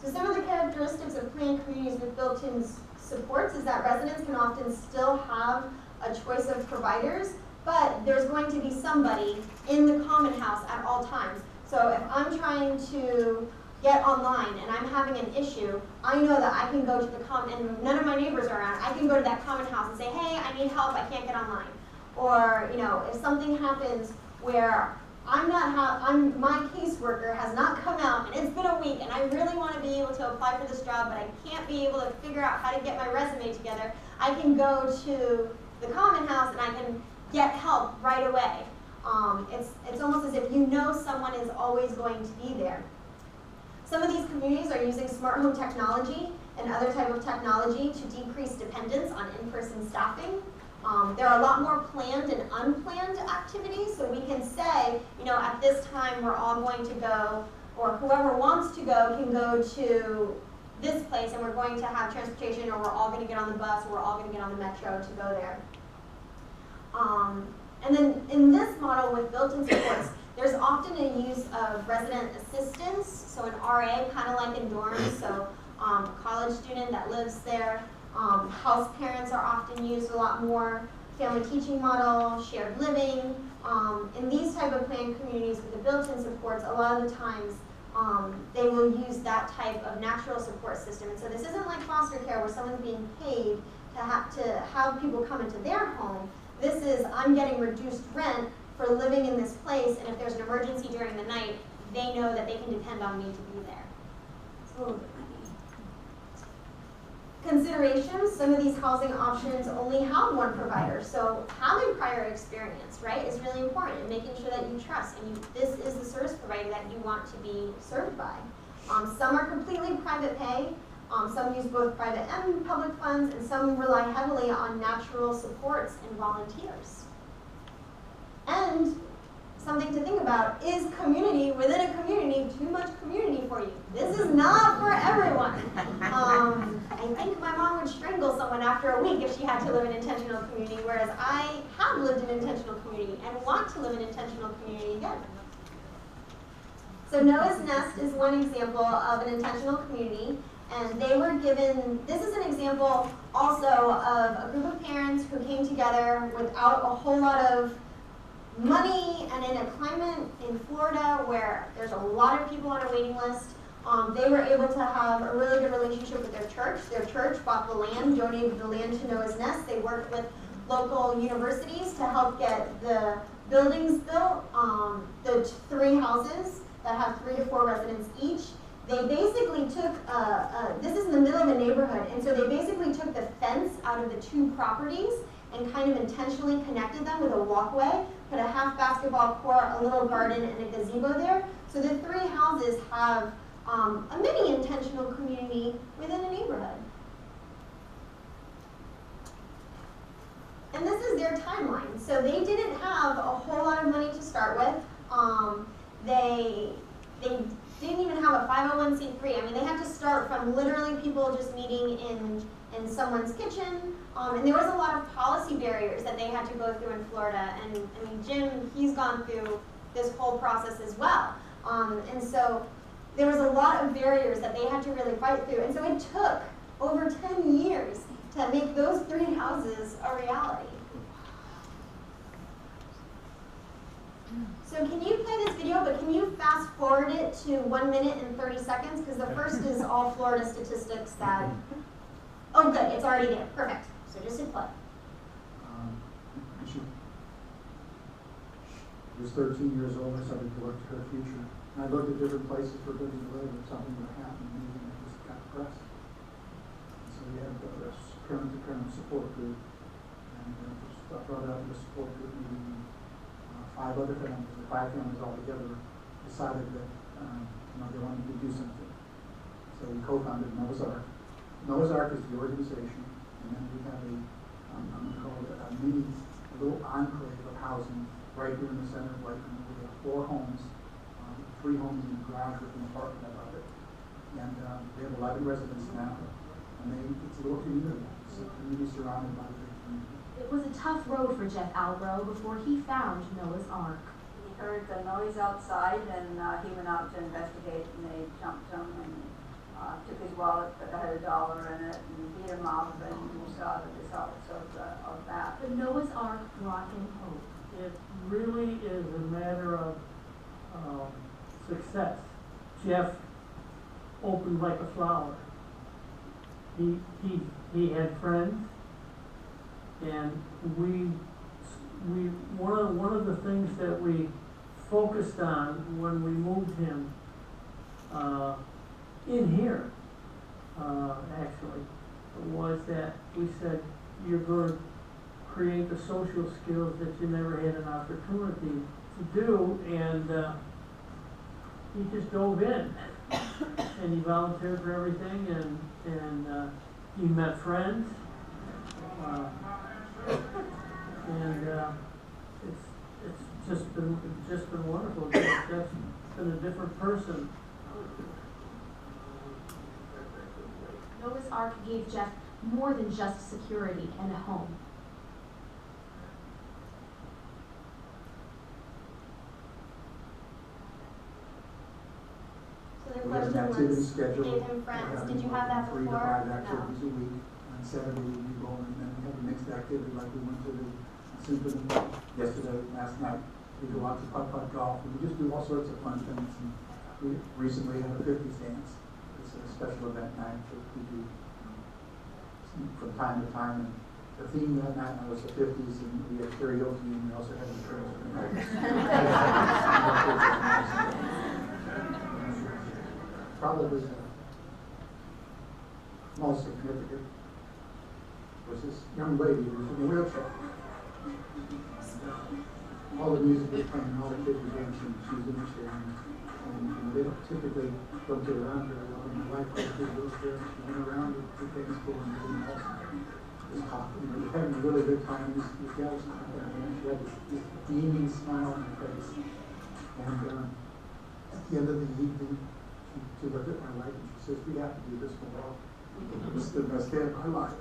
So some of the characteristics of planned communities with built-in supports is that residents can often still have a choice of providers, but there's going to be somebody in the common house at all times. So if I'm trying to get online and I'm having an issue, I know that I can go to the and none of my neighbors are around. I can go to that common house and say, hey, I need help, I can't get online. Or, you know, if something happens where my caseworker has not come out and it's been a week and I really want to be able to apply for this job, but I can't be able to figure out how to get my resume together, I can go to the common house and I can get help right away. It's almost as if you know someone is always going to be there. Some of these communities are using smart home technology and other type of technology to decrease dependence on in-person staffing. There are a lot more planned and unplanned activities, so we can say, you know, at this time we're all going to go, or whoever wants to go can go to this place and we're going to have transportation, or we're all going to get on the bus, or we're all going to get on the metro to go there. And then in this model with built-in supports, there's often a use of resident assistance, so an RA, kind of like in dorms, so a college student that lives there. House parents are often used a lot more. Family teaching model, shared living. In these type of planned communities with the built-in supports, a lot of the times they will use that type of natural support system. And so this isn't like foster care where someone's being paid to have people come into their home. This is, I'm getting reduced rent for living in this place, and if there's an emergency during the night, they know that they can depend on me to be there. So, considerations, some of these housing options only have one provider, so having prior experience, right, is really important, and making sure that you trust, and this is the service provider that you want to be served by. Some are completely private pay, some use both private and public funds, and some rely heavily on natural supports and volunteers. And something to think about, is community within a community too much community for you? This is not for everyone. I think my mom would strangle someone after a week if she had to live in intentional community, whereas I have lived in intentional community and want to live in intentional community again. So Noah's Nest is one example of an intentional community, and they were given, this is an example also of a group of parents who came together without a whole lot of money, and in a climate in Florida where there's a lot of people on a waiting list, they were able to have a really good relationship with their church. Their church bought the land, donated the land to Noah's Nest. They worked with local universities to help get the buildings built, the 3 houses that have 3 to 4 residents each. They basically took, this is in the middle of a neighborhood, and so they basically took the fence out of the 2 properties and kind of intentionally connected them with a walkway, put a half basketball court, a little garden, and a gazebo there. So the 3 houses have a mini intentional community within a neighborhood. And this is their timeline. So they didn't have a whole lot of money to start with. They didn't even have a 501c3. I mean, they had to start from literally people just meeting in someone's kitchen. And there was a lot of policy barriers that they had to go through in Florida. And I mean, Jim, he's gone through this whole process as well. And so there was a lot of barriers that they had to really fight through. And so it took over 10 years to make those 3 houses a reality. So can you play this video, but can you fast forward it to 1 minute and 30 seconds? Because the first is all Florida statistics that, oh good, it's already there, perfect. So just hit play. She was 13 years old. I started to look to her future. And I looked at different places for Billy to live if something would happen to me, and I just got depressed. And so we had a parent-to-parent support group, and just brought out the support group meeting. 5 other families, or 5 families altogether, decided that they wanted to do something. So we co-founded Noah's Ark. Noah's Ark is the organization, and then we have I'm going to call it a mini, little enclave of housing right here in the center of Lakeland. We have 4 homes, 3 homes in the garage with an apartment above it. And we have 11 residents now, and it's a little community. It's a community surrounded by the community. It was a tough road for Jeff Albro before he found Noah's Ark. He heard the noise outside, and he went out to investigate, and they jumped him and took his wallet, but had $1 in it, and beat him up, and we saw the results of that. But Noah's Ark brought him hope. It really is a matter of success. Jeff opened like a flower. He had friends, and one of the things that we focused on when we moved him in here, actually, was that we said, you're going to create the social skills that you never had an opportunity to do, and he just dove in, and he volunteered for everything, and he met friends, and it's just been wonderful. Jeff's been a different person. Noah's Ark gave Jeff more than just security and a home. So the We have an question activity was, schedule. gave him friends. Did you have that 3 to before? 5 activities a week. On Saturday we go, and then we have a mixed activity like we went to the symphony yesterday, last night. We go out to putt-putt golf, and we just do all sorts of fun things. And we recently had a 50s dance. It's a special event night that we do from time to time. And the theme that night was the 50s, and we had karaoke, and we also had a trailer. Probably the most significant was this young lady who was in a wheelchair. All the music was playing, all the kids were dancing, she was in a chair, and they don't typically get around her. Well, my wife goes to the wheelchair, she went around with the dance floor and everything else. It was hot, we were having a really good time. These gals, and she had this beaming smile on her face. And at the end of the evening, she looked at my wife and she says, we have to do this for all. This is the best day of my life.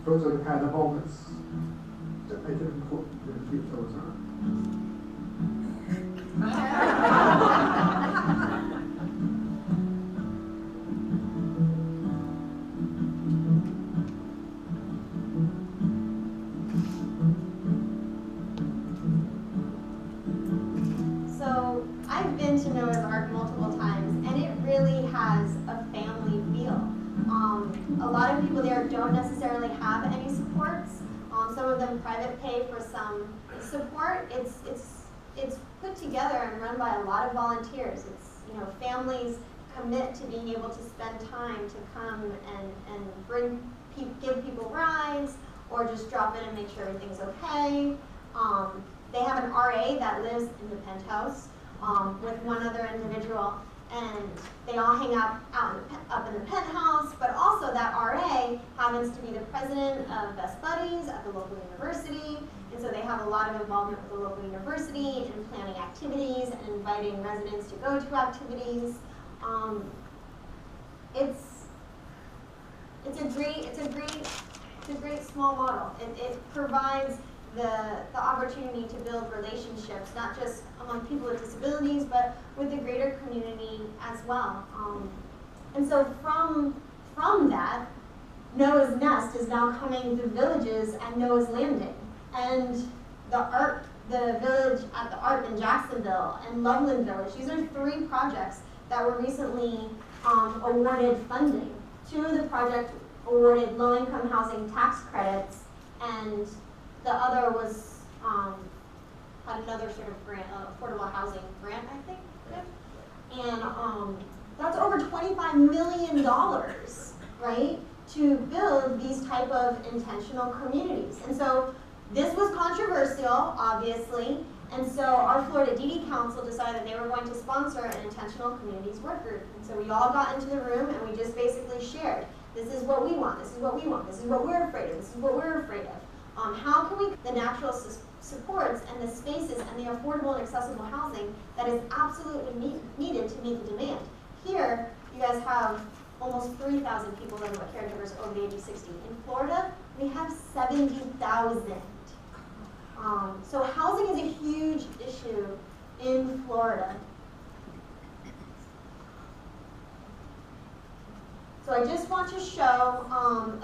Those are the kind of moments that make it important to keep those on. So I've been to Noah's Ark multiple times, and it really has a family feel. A lot of people there don't necessarily have any supports. Some of them private pay for some support. It's put together and run by a lot of volunteers. It's families commit to being able to spend time to come and give people rides, or just drop in and make sure everything's okay. They have an RA that lives in the penthouse with one other individual, and they all hang out up in the penthouse, but also that RA happens to be the president of Best Buddies at the local university, and so they have a lot of involvement with the local university in planning activities and inviting residents to go to activities. It's a great small model. It provides the opportunity to build relationships, not just among people with disabilities, but with the greater community as well. And so from that, Noah's Nest is now coming to villages and Noah's Landing. And the village at the Ark in Jacksonville and Loveland Village, these are 3 projects that were recently awarded funding. 2 of the projects awarded low-income housing tax credits, and the other was had another sort of grant, affordable housing grant, I think. And that's over $25 million, right, to build these type of intentional communities. And so this was controversial, obviously, and so our Florida DD Council decided they were going to sponsor an intentional communities work group. And so we all got into the room and we just basically shared, this is what we want, this is what we want, this is what we're afraid of, this is what we're afraid of. How can we, the natural supports and the spaces and the affordable and accessible housing that is absolutely needed to meet the demand. Here, you guys have almost 3,000 people living with caregivers over the age of 60. In Florida, we have 70,000. So housing is a huge issue in Florida. So I just want to show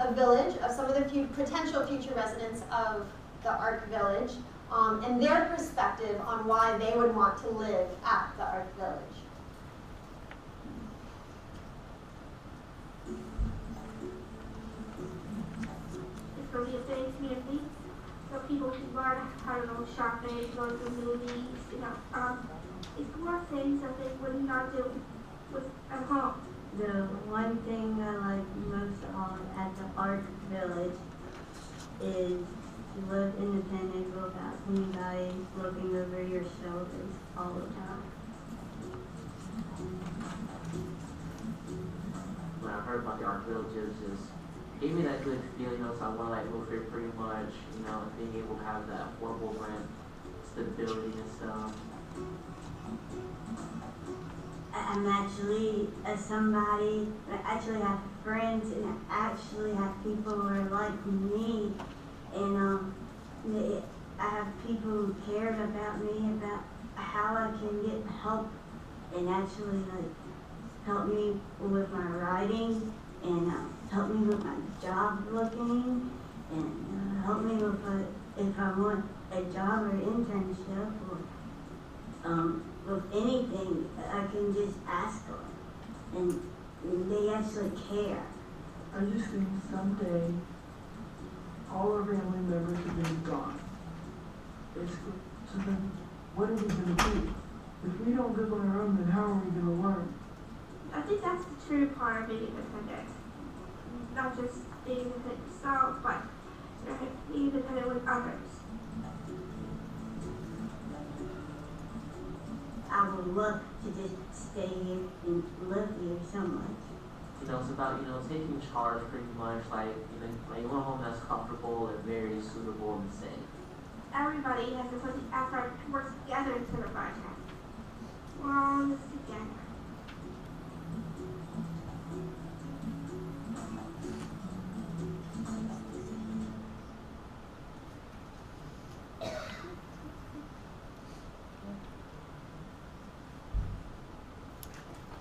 a village of some of the potential future residents of the Ark Village and their perspective on why they would want to live at the Ark Village. It's going to be a safe community, so people can learn how to go shopping, go to the movies, it's more things that they would not do at home. The one thing I like most at the Ark Village is to live independent without anybody looking over your shoulders all the time. When I heard about the Ark Village, it just gave me that good feeling, so I want to move here pretty much, and being able to have that affordable rent, stability and stuff. I'm actually somebody, I actually have friends and I actually have people who are like me, and I have people who care about me, about how I can get help, and actually help me with my writing, and help me with my job looking, and help me with if I want a job or internship, or with anything, I can just ask them, and they actually care. I just think someday all our family members are going to be gone. Basically, so then what are we going to do? If we don't live on our own, then how are we going to learn? I think that's the true part of being independent. Not just being independent yourself, but being independent with others. I would love to just stay here and live here so much. It's about, taking charge pretty much, you want a home that's comfortable and very suitable and safe. Everybody has to put the effort to work together to the project. We're all in this together.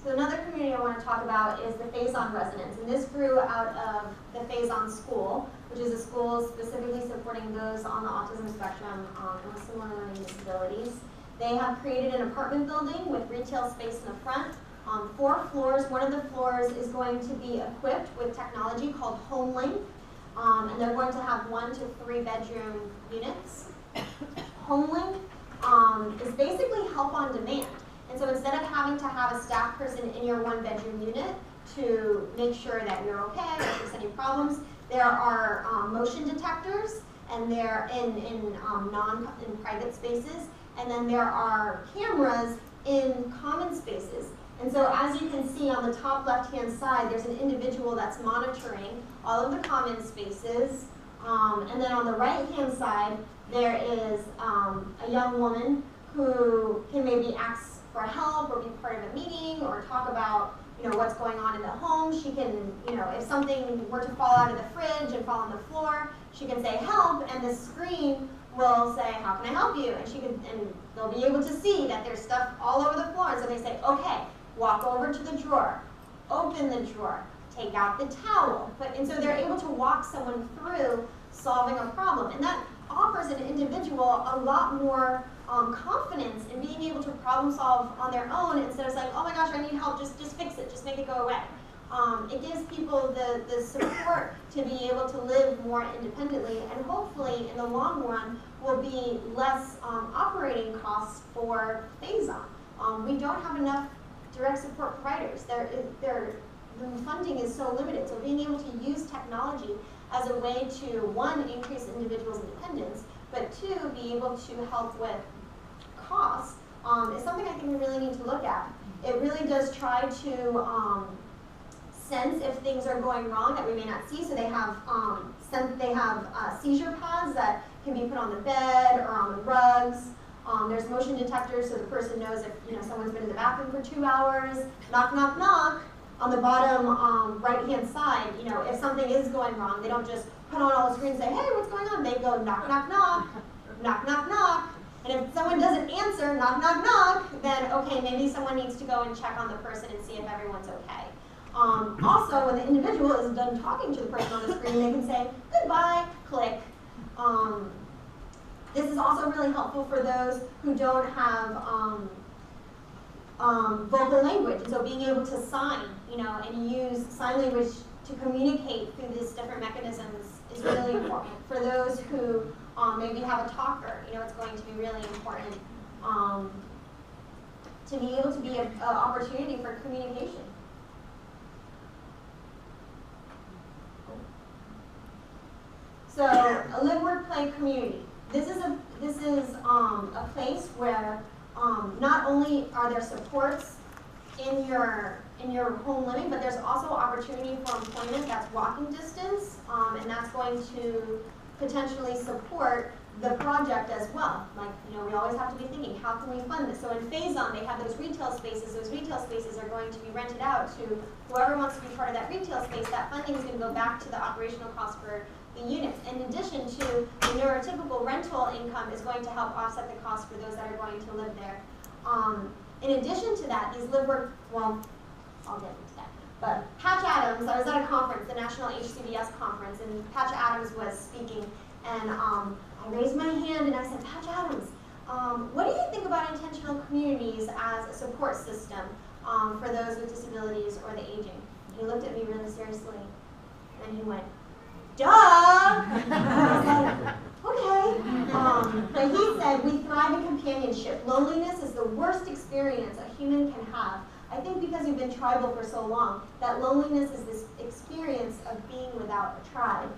So another community I want to talk about is the Faison residents, and this grew out of the Faison School, which is a school specifically supporting those on the autism spectrum and with similar learning disabilities. They have created an apartment building with retail space in the front, 4 floors. One of the floors is going to be equipped with technology called HomeLink, and they're going to have 1 to 3 bedroom units. HomeLink is basically help on demand. And so instead of having to have a staff person in your 1 bedroom unit to make sure that you're okay, if there's any problems, there are motion detectors, and they're in private spaces, and then there are cameras in common spaces. And so as you can see on the top left-hand side, there's an individual that's monitoring all of the common spaces, and then on the right-hand side, there is a young woman who can maybe ask for help or be part of a meeting or talk about what's going on in the home. She can, if something were to fall out of the fridge and fall on the floor, she can say help, and the screen will say, how can I help you? And they'll be able to see that there's stuff all over the floor. And so they say, okay, walk over to the drawer, open the drawer, take out the towel. And so they're able to walk someone through solving a problem. And that offers an individual a lot more confidence in being able to problem solve on their own instead of saying, oh my gosh, I need help, just fix it, just make it go away. It gives people the support to be able to live more independently, and hopefully in the long run will be less operating costs for Phazon. We don't have enough direct support providers. The funding is so limited, so being able to use technology as a way to, one, increase individuals' independence, but two, be able to help with costs is something I think we really need to look at. It really does try to sense if things are going wrong that we may not see. So they have seizure pads that can be put on the bed or on the rugs. There's motion detectors, so the person knows if someone's been in the bathroom for 2 hours. Knock, knock, knock. On the bottom right-hand side, if something is going wrong, they don't just put on all the screens and say, hey, what's going on? They go knock, knock, knock, knock, knock, knock. And if someone doesn't answer, knock, knock, knock, then okay, maybe someone needs to go and check on the person and see if everyone's okay. Also, when the individual is done talking to the person on the screen, they can say, goodbye, click. This is also really helpful for those who don't have vocal language. And so being able to sign, and use sign language to communicate through these different mechanisms is really important. For those who maybe have a talker, it's going to be really important to be able to be an opportunity for communication. So a live, work, play community. This is a place where not only are there supports in your home living, but there's also opportunity for employment that's walking distance, and that's going to potentially support the project as well. Like, we always have to be thinking, how can we fund this? So in Phazon, they have those retail spaces. Those retail spaces are going to be rented out to whoever wants to be part of that retail space. That funding is going to go back to the operational cost for the units. In addition to the neurotypical rental income is going to help offset the cost for those that are going to live there. In addition to that, these live work, well, I'll get into that. But Patch Adams, I was at a conference, the National HCBS conference, and Patch Adams was speaking, and I raised my hand and I said, Patch Adams, what do you think about intentional communities as a support system for those with disabilities or the aging? And he looked at me really seriously, and he went, duh! I was like, okay. But he said, we thrive in companionship. Loneliness is the worst experience a human can have. I think because we've been tribal for so long, that loneliness is this experience of being without a tribe.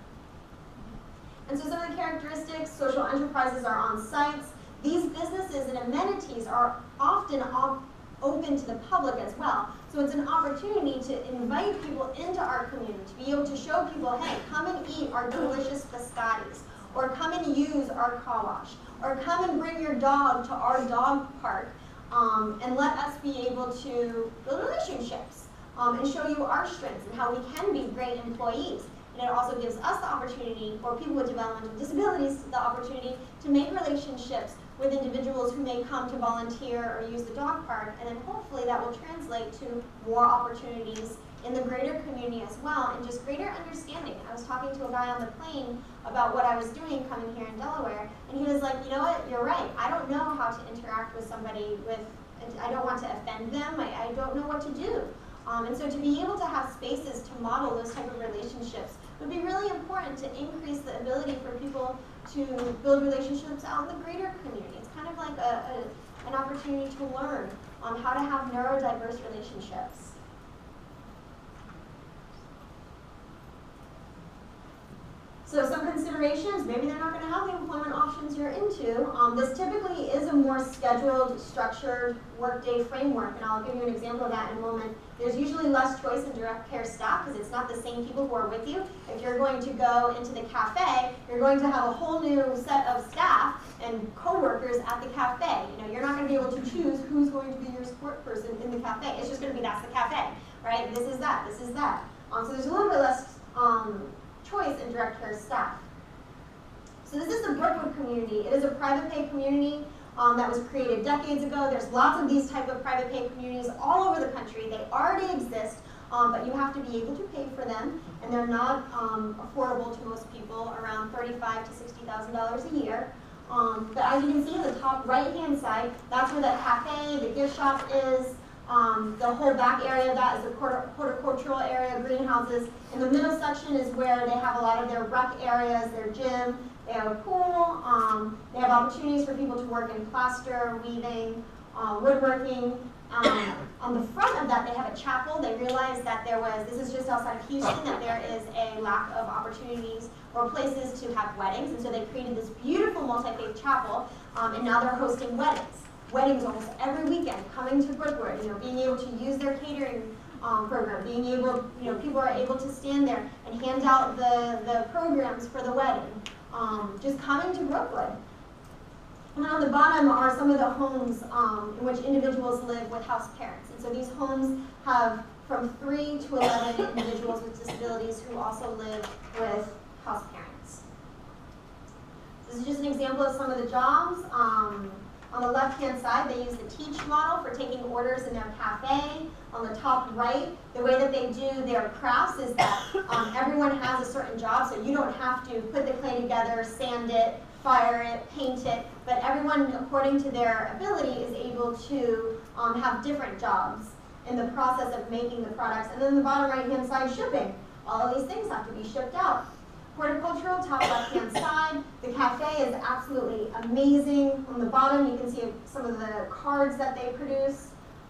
And so some of the characteristics, social enterprises are on sites. These businesses and amenities are often open to the public as well. So it's an opportunity to invite people into our community, to be able to show people, hey, come and eat our delicious biscottis, or come and use our car wash, or come and bring your dog to our dog park, and let us be able to build relationships and show you our strengths and how we can be great employees. And it also gives us the opportunity, or people with developmental disabilities, the opportunity to make relationships with individuals who may come to volunteer or use the dog park, and then hopefully that will translate to more opportunities in the greater community as well, and just greater understanding. I was talking to a guy on the plane about what I was doing coming here in Delaware, and he was like, you know what, you're right. I don't know how to interact with somebody I don't want to offend them. I don't know what to do. And so to be able to have spaces to model those type of relationships would be really important to increase the ability for people to build relationships out in the greater community. It's kind of like an opportunity to learn how to have neurodiverse relationships. So some considerations, maybe they're not going to have the employment options you're into. This typically is a more scheduled, structured workday framework, and I'll give you an example of that in a moment. There's usually less choice in direct care staff because it's not the same people who are with you. If you're going to go into the cafe, you're going to have a whole new set of staff and coworkers at the cafe. You're not going to be able to choose who's going to be your support person in the cafe. It's just going to be, that's the cafe, right? This is that, this is that. So there's a little bit less choice in direct care staff. So this is the Brookwood community. It is a private pay community that was created decades ago. There's lots of these type of private pay communities all over the country. They already exist, but you have to be able to pay for them, and they're not affordable to most people, around $35,000 to $60,000 a year. But as you can see on the top right-hand side, that's where the cafe, the gift shop is. The whole back area of that is the horticultural area, greenhouses. In the middle section is where they have a lot of their rec areas, their gym. They have a pool. They have opportunities for people to work in plaster, weaving, woodworking. On the front of that, they have a chapel. They realized that this is just outside of Houston, that there is a lack of opportunities or places to have weddings. And so they created this beautiful multi-faith chapel, and now they're hosting weddings. Weddings almost every weekend, coming to Brookwood, being able to use their catering program, being able, people are able to stand there and hand out the programs for the wedding, just coming to Brookwood. And on the bottom are some of the homes in which individuals live with house parents. And so these homes have from 3 to 11 individuals with disabilities who also live with house parents. This is just an example of some of the jobs. On the left-hand side, they use the Teach model for taking orders in their cafe. On the top right, the way that they do their crafts is that everyone has a certain job, so you don't have to put the clay together, sand it, fire it, paint it, but everyone, according to their ability, is able to have different jobs in the process of making the products. And then the bottom right-hand side, shipping. All of these things have to be shipped out. Horticultural, top left-hand side. The cafe is absolutely amazing. On the bottom, you can see some of the cards that they produce.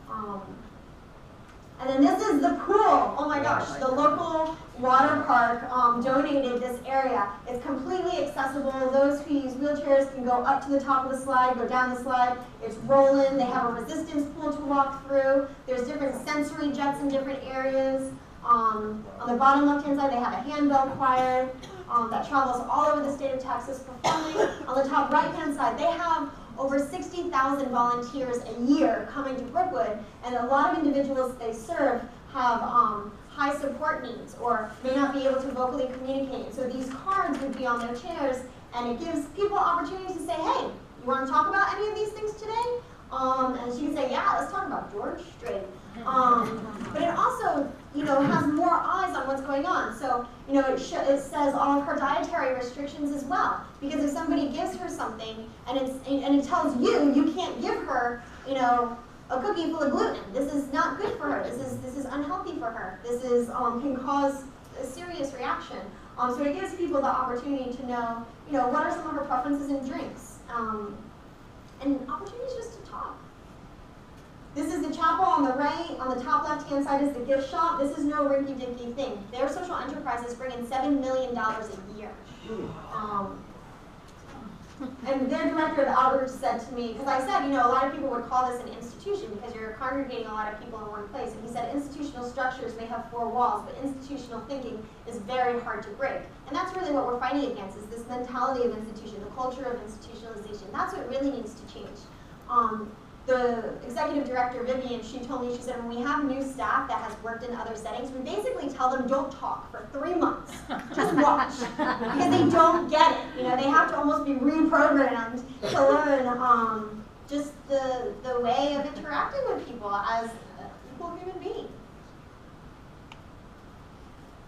And then this is the pool. Oh my gosh, the local water park donated this area. It's completely accessible. Those who use wheelchairs can go up to the top of the slide, go down the slide. It's rolling. They have a resistance pool to walk through. There's different sensory jets in different areas. On the bottom left-hand side, they have a handbell choir that travels all over the state of Texas performing. On the top right-hand side, they have over 60,000 volunteers a year coming to Brookwood, and a lot of individuals they serve have high support needs or may not be able to vocally communicate. So these cards would be on their chairs, and it gives people opportunities to say, hey, you want to talk about any of these things today? And she can say, yeah, let's talk about George Strait. But it also, has more eyes on what's going on. So, it says all of her dietary restrictions as well. Because if somebody gives her something and it tells you can't give her, a cookie full of gluten. This is not good for her. This is unhealthy for her. This is can cause a serious reaction. So it gives people the opportunity to know, what are some of her preferences in drinks, and opportunities just to talk. This is the chapel on the right. On the top left-hand side is the gift shop. This is no rinky-dinky thing. Their social enterprises bring in $7 million a year. And their director of outreach said to me, because I said, a lot of people would call this an institution because you're congregating a lot of people in one place. And he said institutional structures may have 4 walls, but institutional thinking is very hard to break. And that's really what we're fighting against, is this mentality of institution, the culture of institutionalization. That's what really needs to change. The executive director, Vivian, she told me, she said, when we have new staff that has worked in other settings, we basically tell them don't talk for 3 months. Just watch. Because they don't get it. They have to almost be reprogrammed to learn just the way of interacting with people as equal human beings.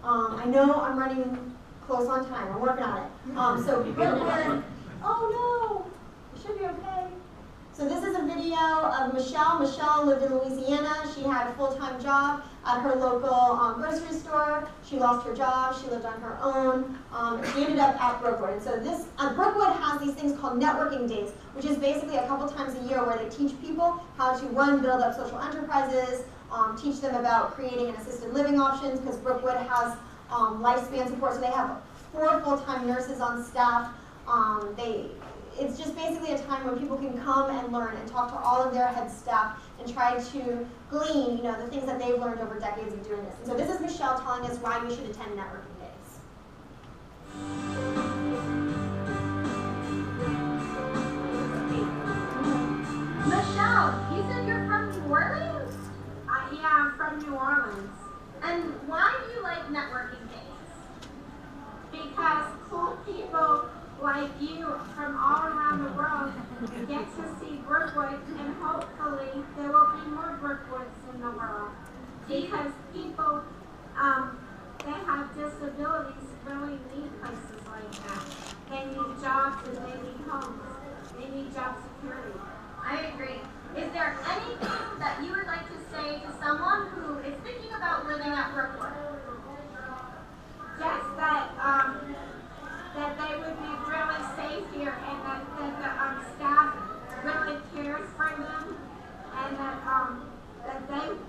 I know I'm running close on time. I'm working on it. So Brookwood, oh no, it should be okay. So this is a video of Michelle. Michelle lived in Louisiana. She had a full-time job at her local grocery store. She lost her job. She lived on her own. She ended up at Brookwood. And so Brookwood has these things called networking days, which is basically a couple times a year where they teach people how to, one, build up social enterprises, teach them about creating an assisted living options, because Brookwood has lifespan support. So they have 4 full-time nurses on staff. It's just basically a time when people can come and learn and talk to all of their head staff and try to glean, the things that they've learned over decades of doing this. And so this is Michelle telling us why we should attend networking days. Michelle, you said you're from New Orleans? Yeah, I'm from New Orleans. And why do you like networking days? Because cool people like you from all around the world get to see Brookwood, and hopefully there will be more Brookwoods in the world. Because people they have disabilities really need places like that. They need jobs and they need homes. They need job security. I agree. Is there anything that you would like to say to someone who is thinking about living at Brookwood? Just that that they would be really safe here, and that the staff really cares for them, and that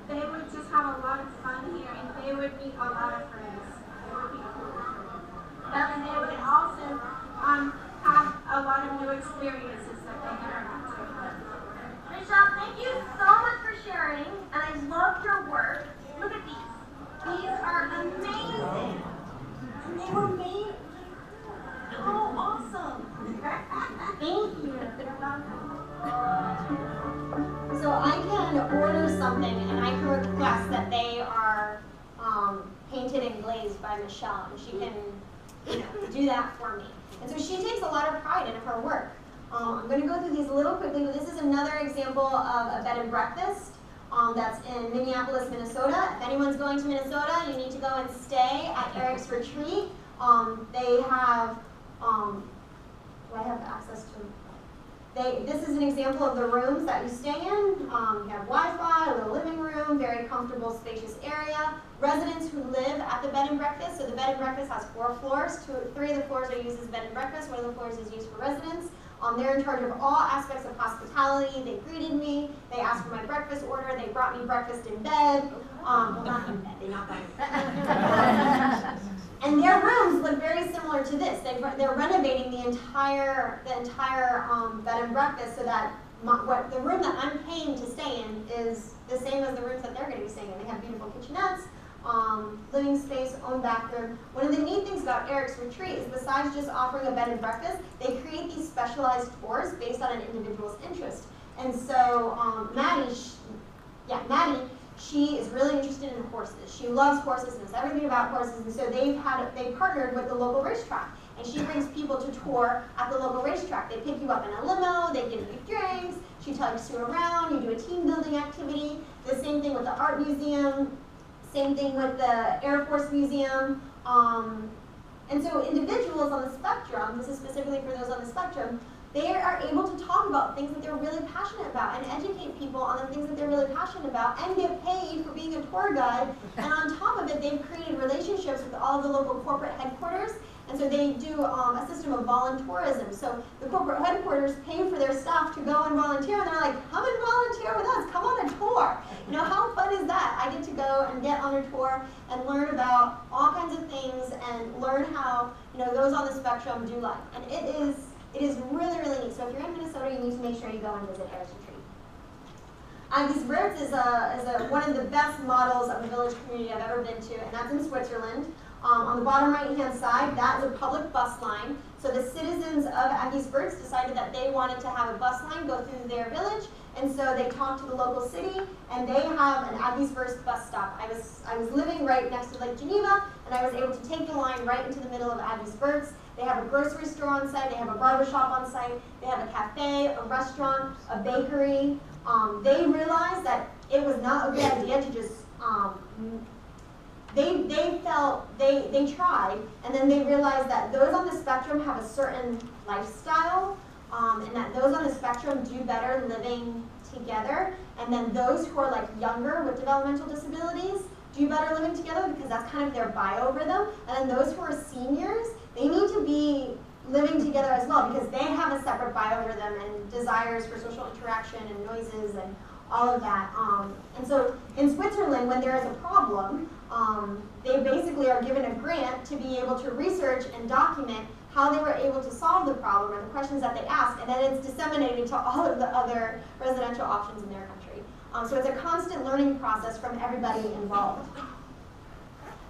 they would just have a lot of fun here, and they would meet a lot of friends. It would be cool. And they would also have a lot of new experiences that they never had to. Michelle, thank you so much for sharing, and I loved your work. Look at these. These are amazing. And they were made. Oh, awesome. Thank you. So I can order something and I can request that they are painted and glazed by Michelle, and she can, do that for me. And so she takes a lot of pride in her work. I'm going to go through these a little quickly, but this is another example of a bed and breakfast that's in Minneapolis, Minnesota. If anyone's going to Minnesota, you need to go and stay at Eric's Retreat. They have, do I have access to? This is an example of the rooms that you stay in. You have Wi-Fi, a little living room, very comfortable, spacious area. Residents who live at the bed and breakfast. So the bed and breakfast has 4 floors. 3 of the floors are used as bed and breakfast. 1 of the floors is used for residents. They're in charge of all aspects of hospitality. They greeted me. They asked for my breakfast order. They brought me breakfast in bed. Well, not in bed. They knocked on bed. And their rooms look very similar to this. They're renovating the entire bed and breakfast so that the room that I'm paying to stay in is the same as the rooms that they're going to be staying in. They have beautiful kitchenettes, living space, own bathroom. One of the neat things about Eric's Retreat is besides just offering a bed and breakfast, they create these specialized tours based on an individual's interest. And so Maddie, she is really interested in horses. She loves horses and knows everything about horses, and so they partnered with the local racetrack. And she brings people to tour at the local racetrack. They pick you up in a limo, they give you drinks, she takes you around, you do a team building activity. The same thing with the art museum, same thing with the Air Force Museum. And so individuals on the spectrum, this is specifically for those on the spectrum, they are able to talk about things that they're really passionate about and educate people on the things that they're really passionate about and get paid for being a tour guide. And on top of it, they've created relationships with all of the local corporate headquarters. And so they do a system of voluntourism. So the corporate headquarters pay for their staff to go and volunteer, and they're like, come and volunteer with us, come on a tour. How fun is that? I get to go and get on a tour and learn about all kinds of things and learn how those on the spectrum do life. And it is really, really neat. So if you're in Minnesota, you need to make sure you go and visit Eric's Retreat. These Birds is one of the best models of a village community I've ever been to, and that's in Switzerland. On the bottom right-hand side, that is a public bus line. So the citizens of Aggies Birds decided that they wanted to have a bus line go through their village, and so they talked to the local city, and they have an Aggies Birds bus stop. I was living right next to Lake Geneva, and I was able to take the line right into the middle of Aggies Birds. They have a grocery store on site, they have a barber shop on site, they have a cafe, a restaurant, a bakery. They realized that it was not a good idea to just they tried, and then they realized that those on the spectrum have a certain lifestyle, and that those on the spectrum do better living together, and then those who are younger with developmental disabilities do better living together because that's kind of their biorhythm, and then those who are seniors, they need to be living together as well because they have a separate biorhythm and desires for social interaction and noises and all of that. And so in Switzerland, when there is a problem, they basically are given a grant to be able to research and document how they were able to solve the problem or the questions that they asked, and then it's disseminated to all of the other residential options in their country. So it's a constant learning process from everybody involved.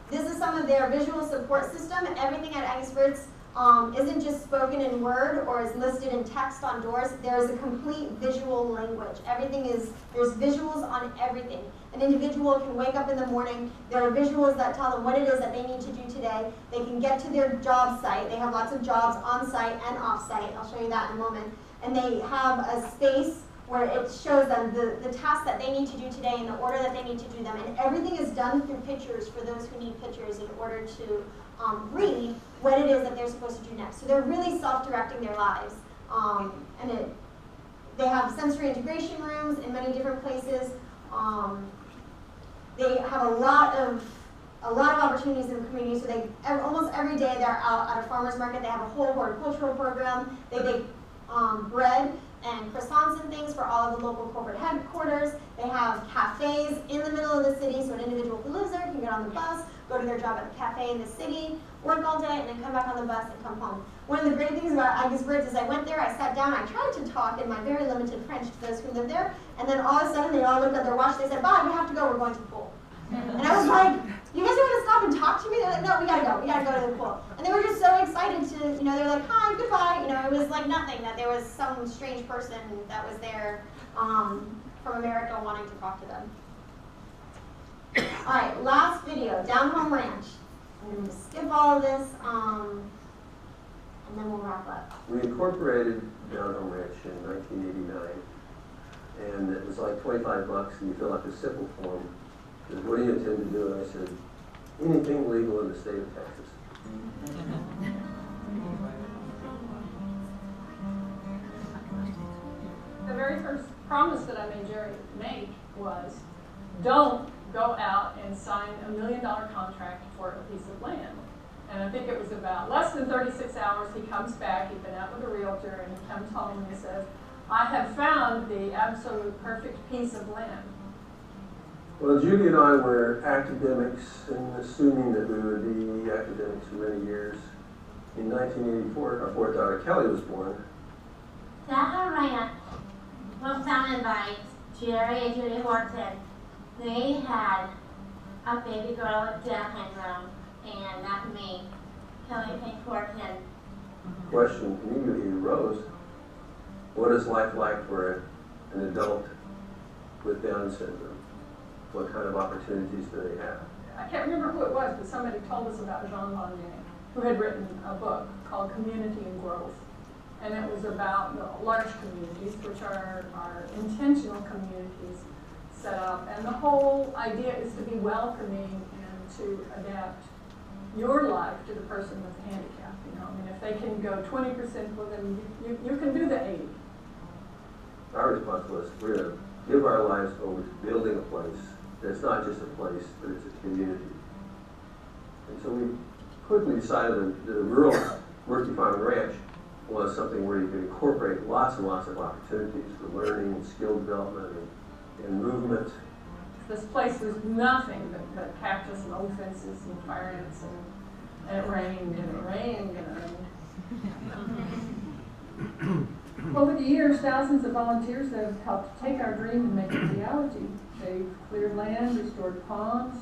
This is some of their visual support system. Everything at Aggies Birds isn't just spoken in word or is listed in text on doors. There's a complete visual language. There's visuals on everything. An individual can wake up in the morning, there are visuals that tell them what it is that they need to do today. They can get to their job site. They have lots of jobs on site and off site. I'll show you that in a moment. And they have a space where it shows them the tasks that they need to do today in the order that they need to do them. And everything is done through pictures for those who need pictures in order to read what it is that they're supposed to do next. So they're really self-directing their lives. They have sensory integration rooms in many different places. They have a lot of opportunities in the community. So almost every day they're out at a farmer's market. They have a whole horticultural program. They bake bread and croissants and things for all of the local corporate headquarters. They have cafes in the middle of the city, so an individual who lives there can get on the bus, go to their job at the cafe in the city, work all day, and then come back on the bus and come home. One of the great things about Agus Birds is I went there, I sat down, I tried to talk in my very limited French to those who live there, and then all of a sudden they all looked at their watch, they said, "Bye, we have to go, we're going to the pool." And I was like, "You guys don't want to stop and talk to me?" They're like, "No, we gotta go to the pool." And they were just so excited to, they're like, "Hi, goodbye." It was like nothing, that there was some strange person that was there from America wanting to talk to them. All right, last video, Down Home Ranch. I'm going to skip all of this, and then we'll wrap up. We incorporated Down Home Ranch in 1989, and it was like $25, and you fill out this simple form. It says, "What do you intend to do?" And I said, "Anything legal in the state of Texas." The very first promise that I made Jerry make was, don't go out and sign $1 million contract for a piece of land. And I think it was about less than 36 hours, he comes back, he'd been out with a realtor, and he comes home and he says, "I have found the absolute perfect piece of land." Well, Judy and I were academics, and assuming that we would be academics for many years. In 1984, our fourth daughter Kelly was born. That Ranch was founded by Jerry and Judy Horton. They had a baby girl with Down syndrome, and that's me, Kelly Pink Horton. Question immediately arose: what is life like for an adult with Down syndrome? What kind of opportunities do they have? I can't remember who it was, but somebody told us about Jean Bonnet, who had written a book called Community and Growth. And it was about large communities, which are intentional communities set up. And the whole idea is to be welcoming and to adapt your life to the person with a handicap. If they can go 20% with them, you can do the 80. Our response was, we're going to give our lives over to building a place that's not just a place, but it's a community. And so we quickly decided that the rural Murphy Farm and Ranch was something where you could incorporate lots and lots of opportunities for learning and skill development and movement. This place was nothing but cactus and old fences and fire ants, and it rained and it rained and it rained. Over the years, thousands of volunteers have helped take our dream and make it reality. They've cleared land, restored ponds,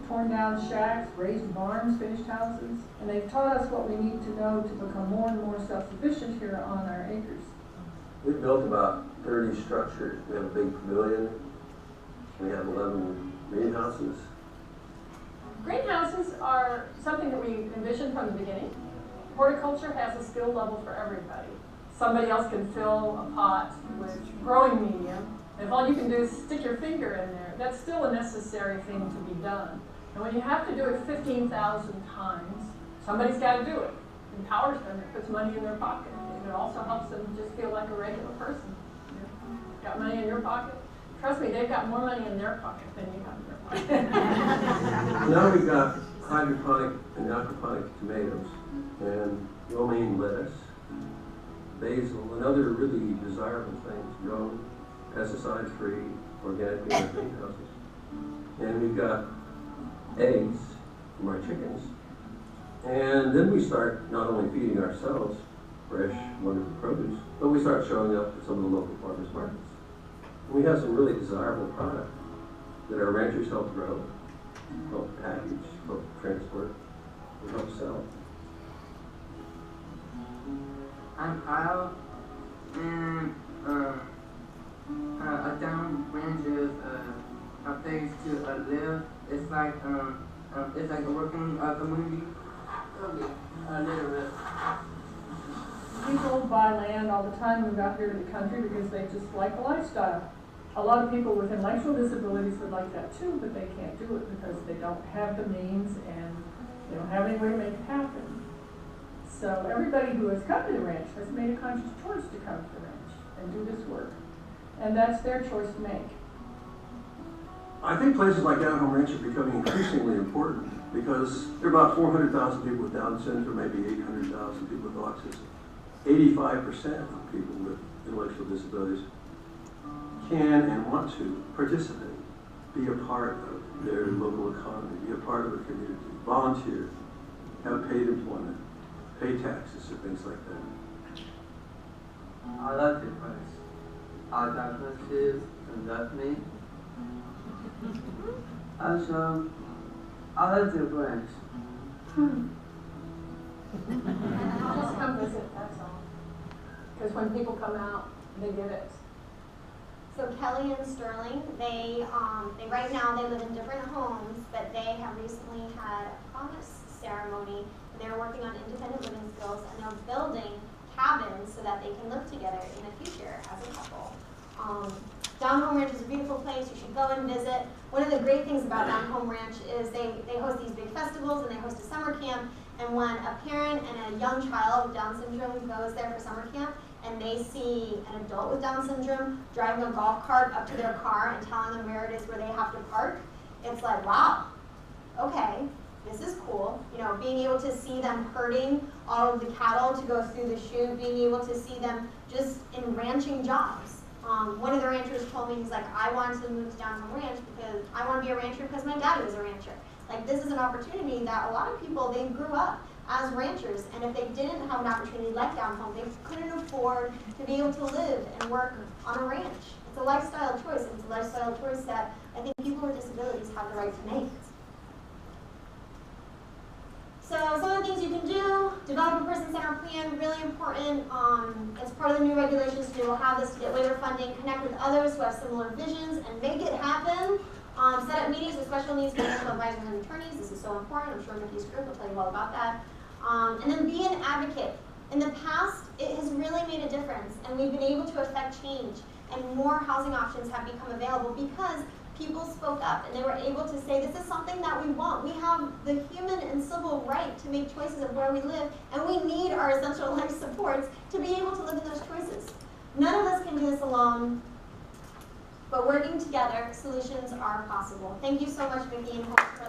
torn down shacks, raised barns, finished houses, and they've taught us what we need to know to become more and more self-sufficient here on our acres. We've built about 30 structures. We have a big pavilion. We have 11 greenhouses. Greenhouses are something that we envisioned from the beginning. Horticulture has a skill level for everybody. Somebody else can fill a pot with growing medium, and if all you can do is stick your finger in there, that's still a necessary thing to be done. And when you have to do it 15,000 times, somebody's got to do it. It empowers them, it puts money in their pocket. And it also helps them just feel like a regular person. Got money in your pocket? Trust me, they've got more money in their pocket than you have in their pocket. Now we've got hydroponic and aquaponic tomatoes and romaine lettuce, basil, and other really desirable things grown pesticide-free, organically in our greenhouses. And we've got eggs from our chickens. And then we start not only feeding ourselves fresh, wonderful produce, but we start showing up at some of the local farmers markets. We have some really desirable product that our ranchers help grow, help package, help transport, and help sell. I'm Kyle, and a down range is a place to live. It's like a working community. A little bit. People buy land all the time, move out here to the country because they just like the lifestyle. A lot of people with intellectual disabilities would like that too, but they can't do it because they don't have the means and they don't have any way to make it happen. So everybody who has come to the ranch has made a conscious choice to come to the ranch and do this work. And that's their choice to make. I think places like Down Home Ranch are becoming increasingly important because there are about 400,000 people with Down syndrome, maybe 800,000 people with autism. 85% of people with intellectual disabilities can and want to participate, be a part of their local economy, be a part of a community, volunteer, have paid employment, pay taxes, and things like that. I love the place. Our diversity love me. Also, I love the branch. Just come visit, that's all. Because when people come out, they get it. So Kelly and Sterling, they right now they live in different homes, but they have recently had a promise ceremony, and they're working on independent living skills, and they're building cabins so that they can live together in the future as a couple. Down Home Ranch is a beautiful place. You should go and visit. One of the great things about Down Home Ranch is they host these big festivals and they host a summer camp. And when a parent and a young child with Down syndrome goes there for summer camp and they see an adult with Down syndrome driving a golf cart up to their car and telling them where it is where they have to park, it's like, wow, okay, this is cool. You know, being able to see them herding all of the cattle to go through the chute, being able to see them just in ranching jobs. One of the ranchers told me, he's like, I wanted to move to Down Home Ranch because I want to be a rancher because my dad was a rancher. Like, this is an opportunity that a lot of people, they grew up as ranchers, and if they didn't have an opportunity like Down Home, they couldn't afford to be able to live and work on a ranch. It's a lifestyle choice, and it's a lifestyle choice that I think people with disabilities have the right to make. So some of the things you can do, develop a person-centered plan, really important. As part of the new regulations, we will have this to get waiver funding, connect with others who have similar visions, and make it happen. Set up meetings with special needs financial advisors and attorneys. This is so important. I'm sure Nikki's group will tell you all about that. And then be an advocate. In the past, it has really made a difference, and we've been able to affect change. And more housing options have become available because people spoke up and they were able to say, this is something that we want. We have the human and civil right to make choices of where we live, and we need our essential life supports to be able to live in those choices. None of us can do this alone, but working together, solutions are possible. Thank you so much, Vicki, and hope for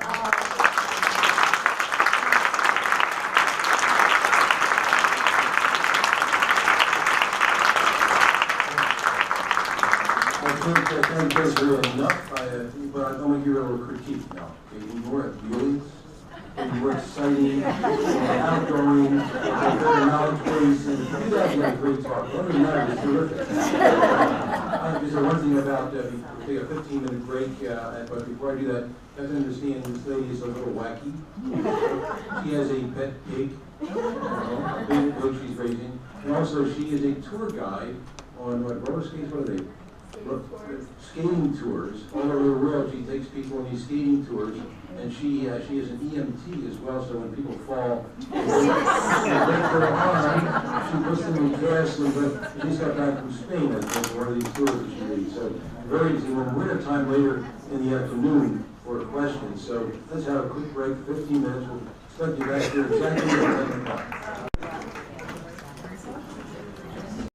I think that's really enough, but I'm going to give you a little critique now. Okay, you more appealing, and more exciting, and outgoing, and very knowledge-based, and you guys have great talk. Other than that, it's terrific. Is there one thing about, we take a 15-minute break, but before I do that, you have to understand this lady is a little wacky. She has a pet pig, a big pig she's raising, and also she is a tour guide on roller skates, what are they? Skating tours all over the world. She takes people on these skating tours, and she is an EMT as well. So when people fall, they break her arm, she puts them in cast. But she's got back from Spain, I think, one of these tours that she did. So very easy. We have time later in the afternoon for questions. So let's have a quick break, 15 minutes. We'll expect you back here exactly at 11 o'clock.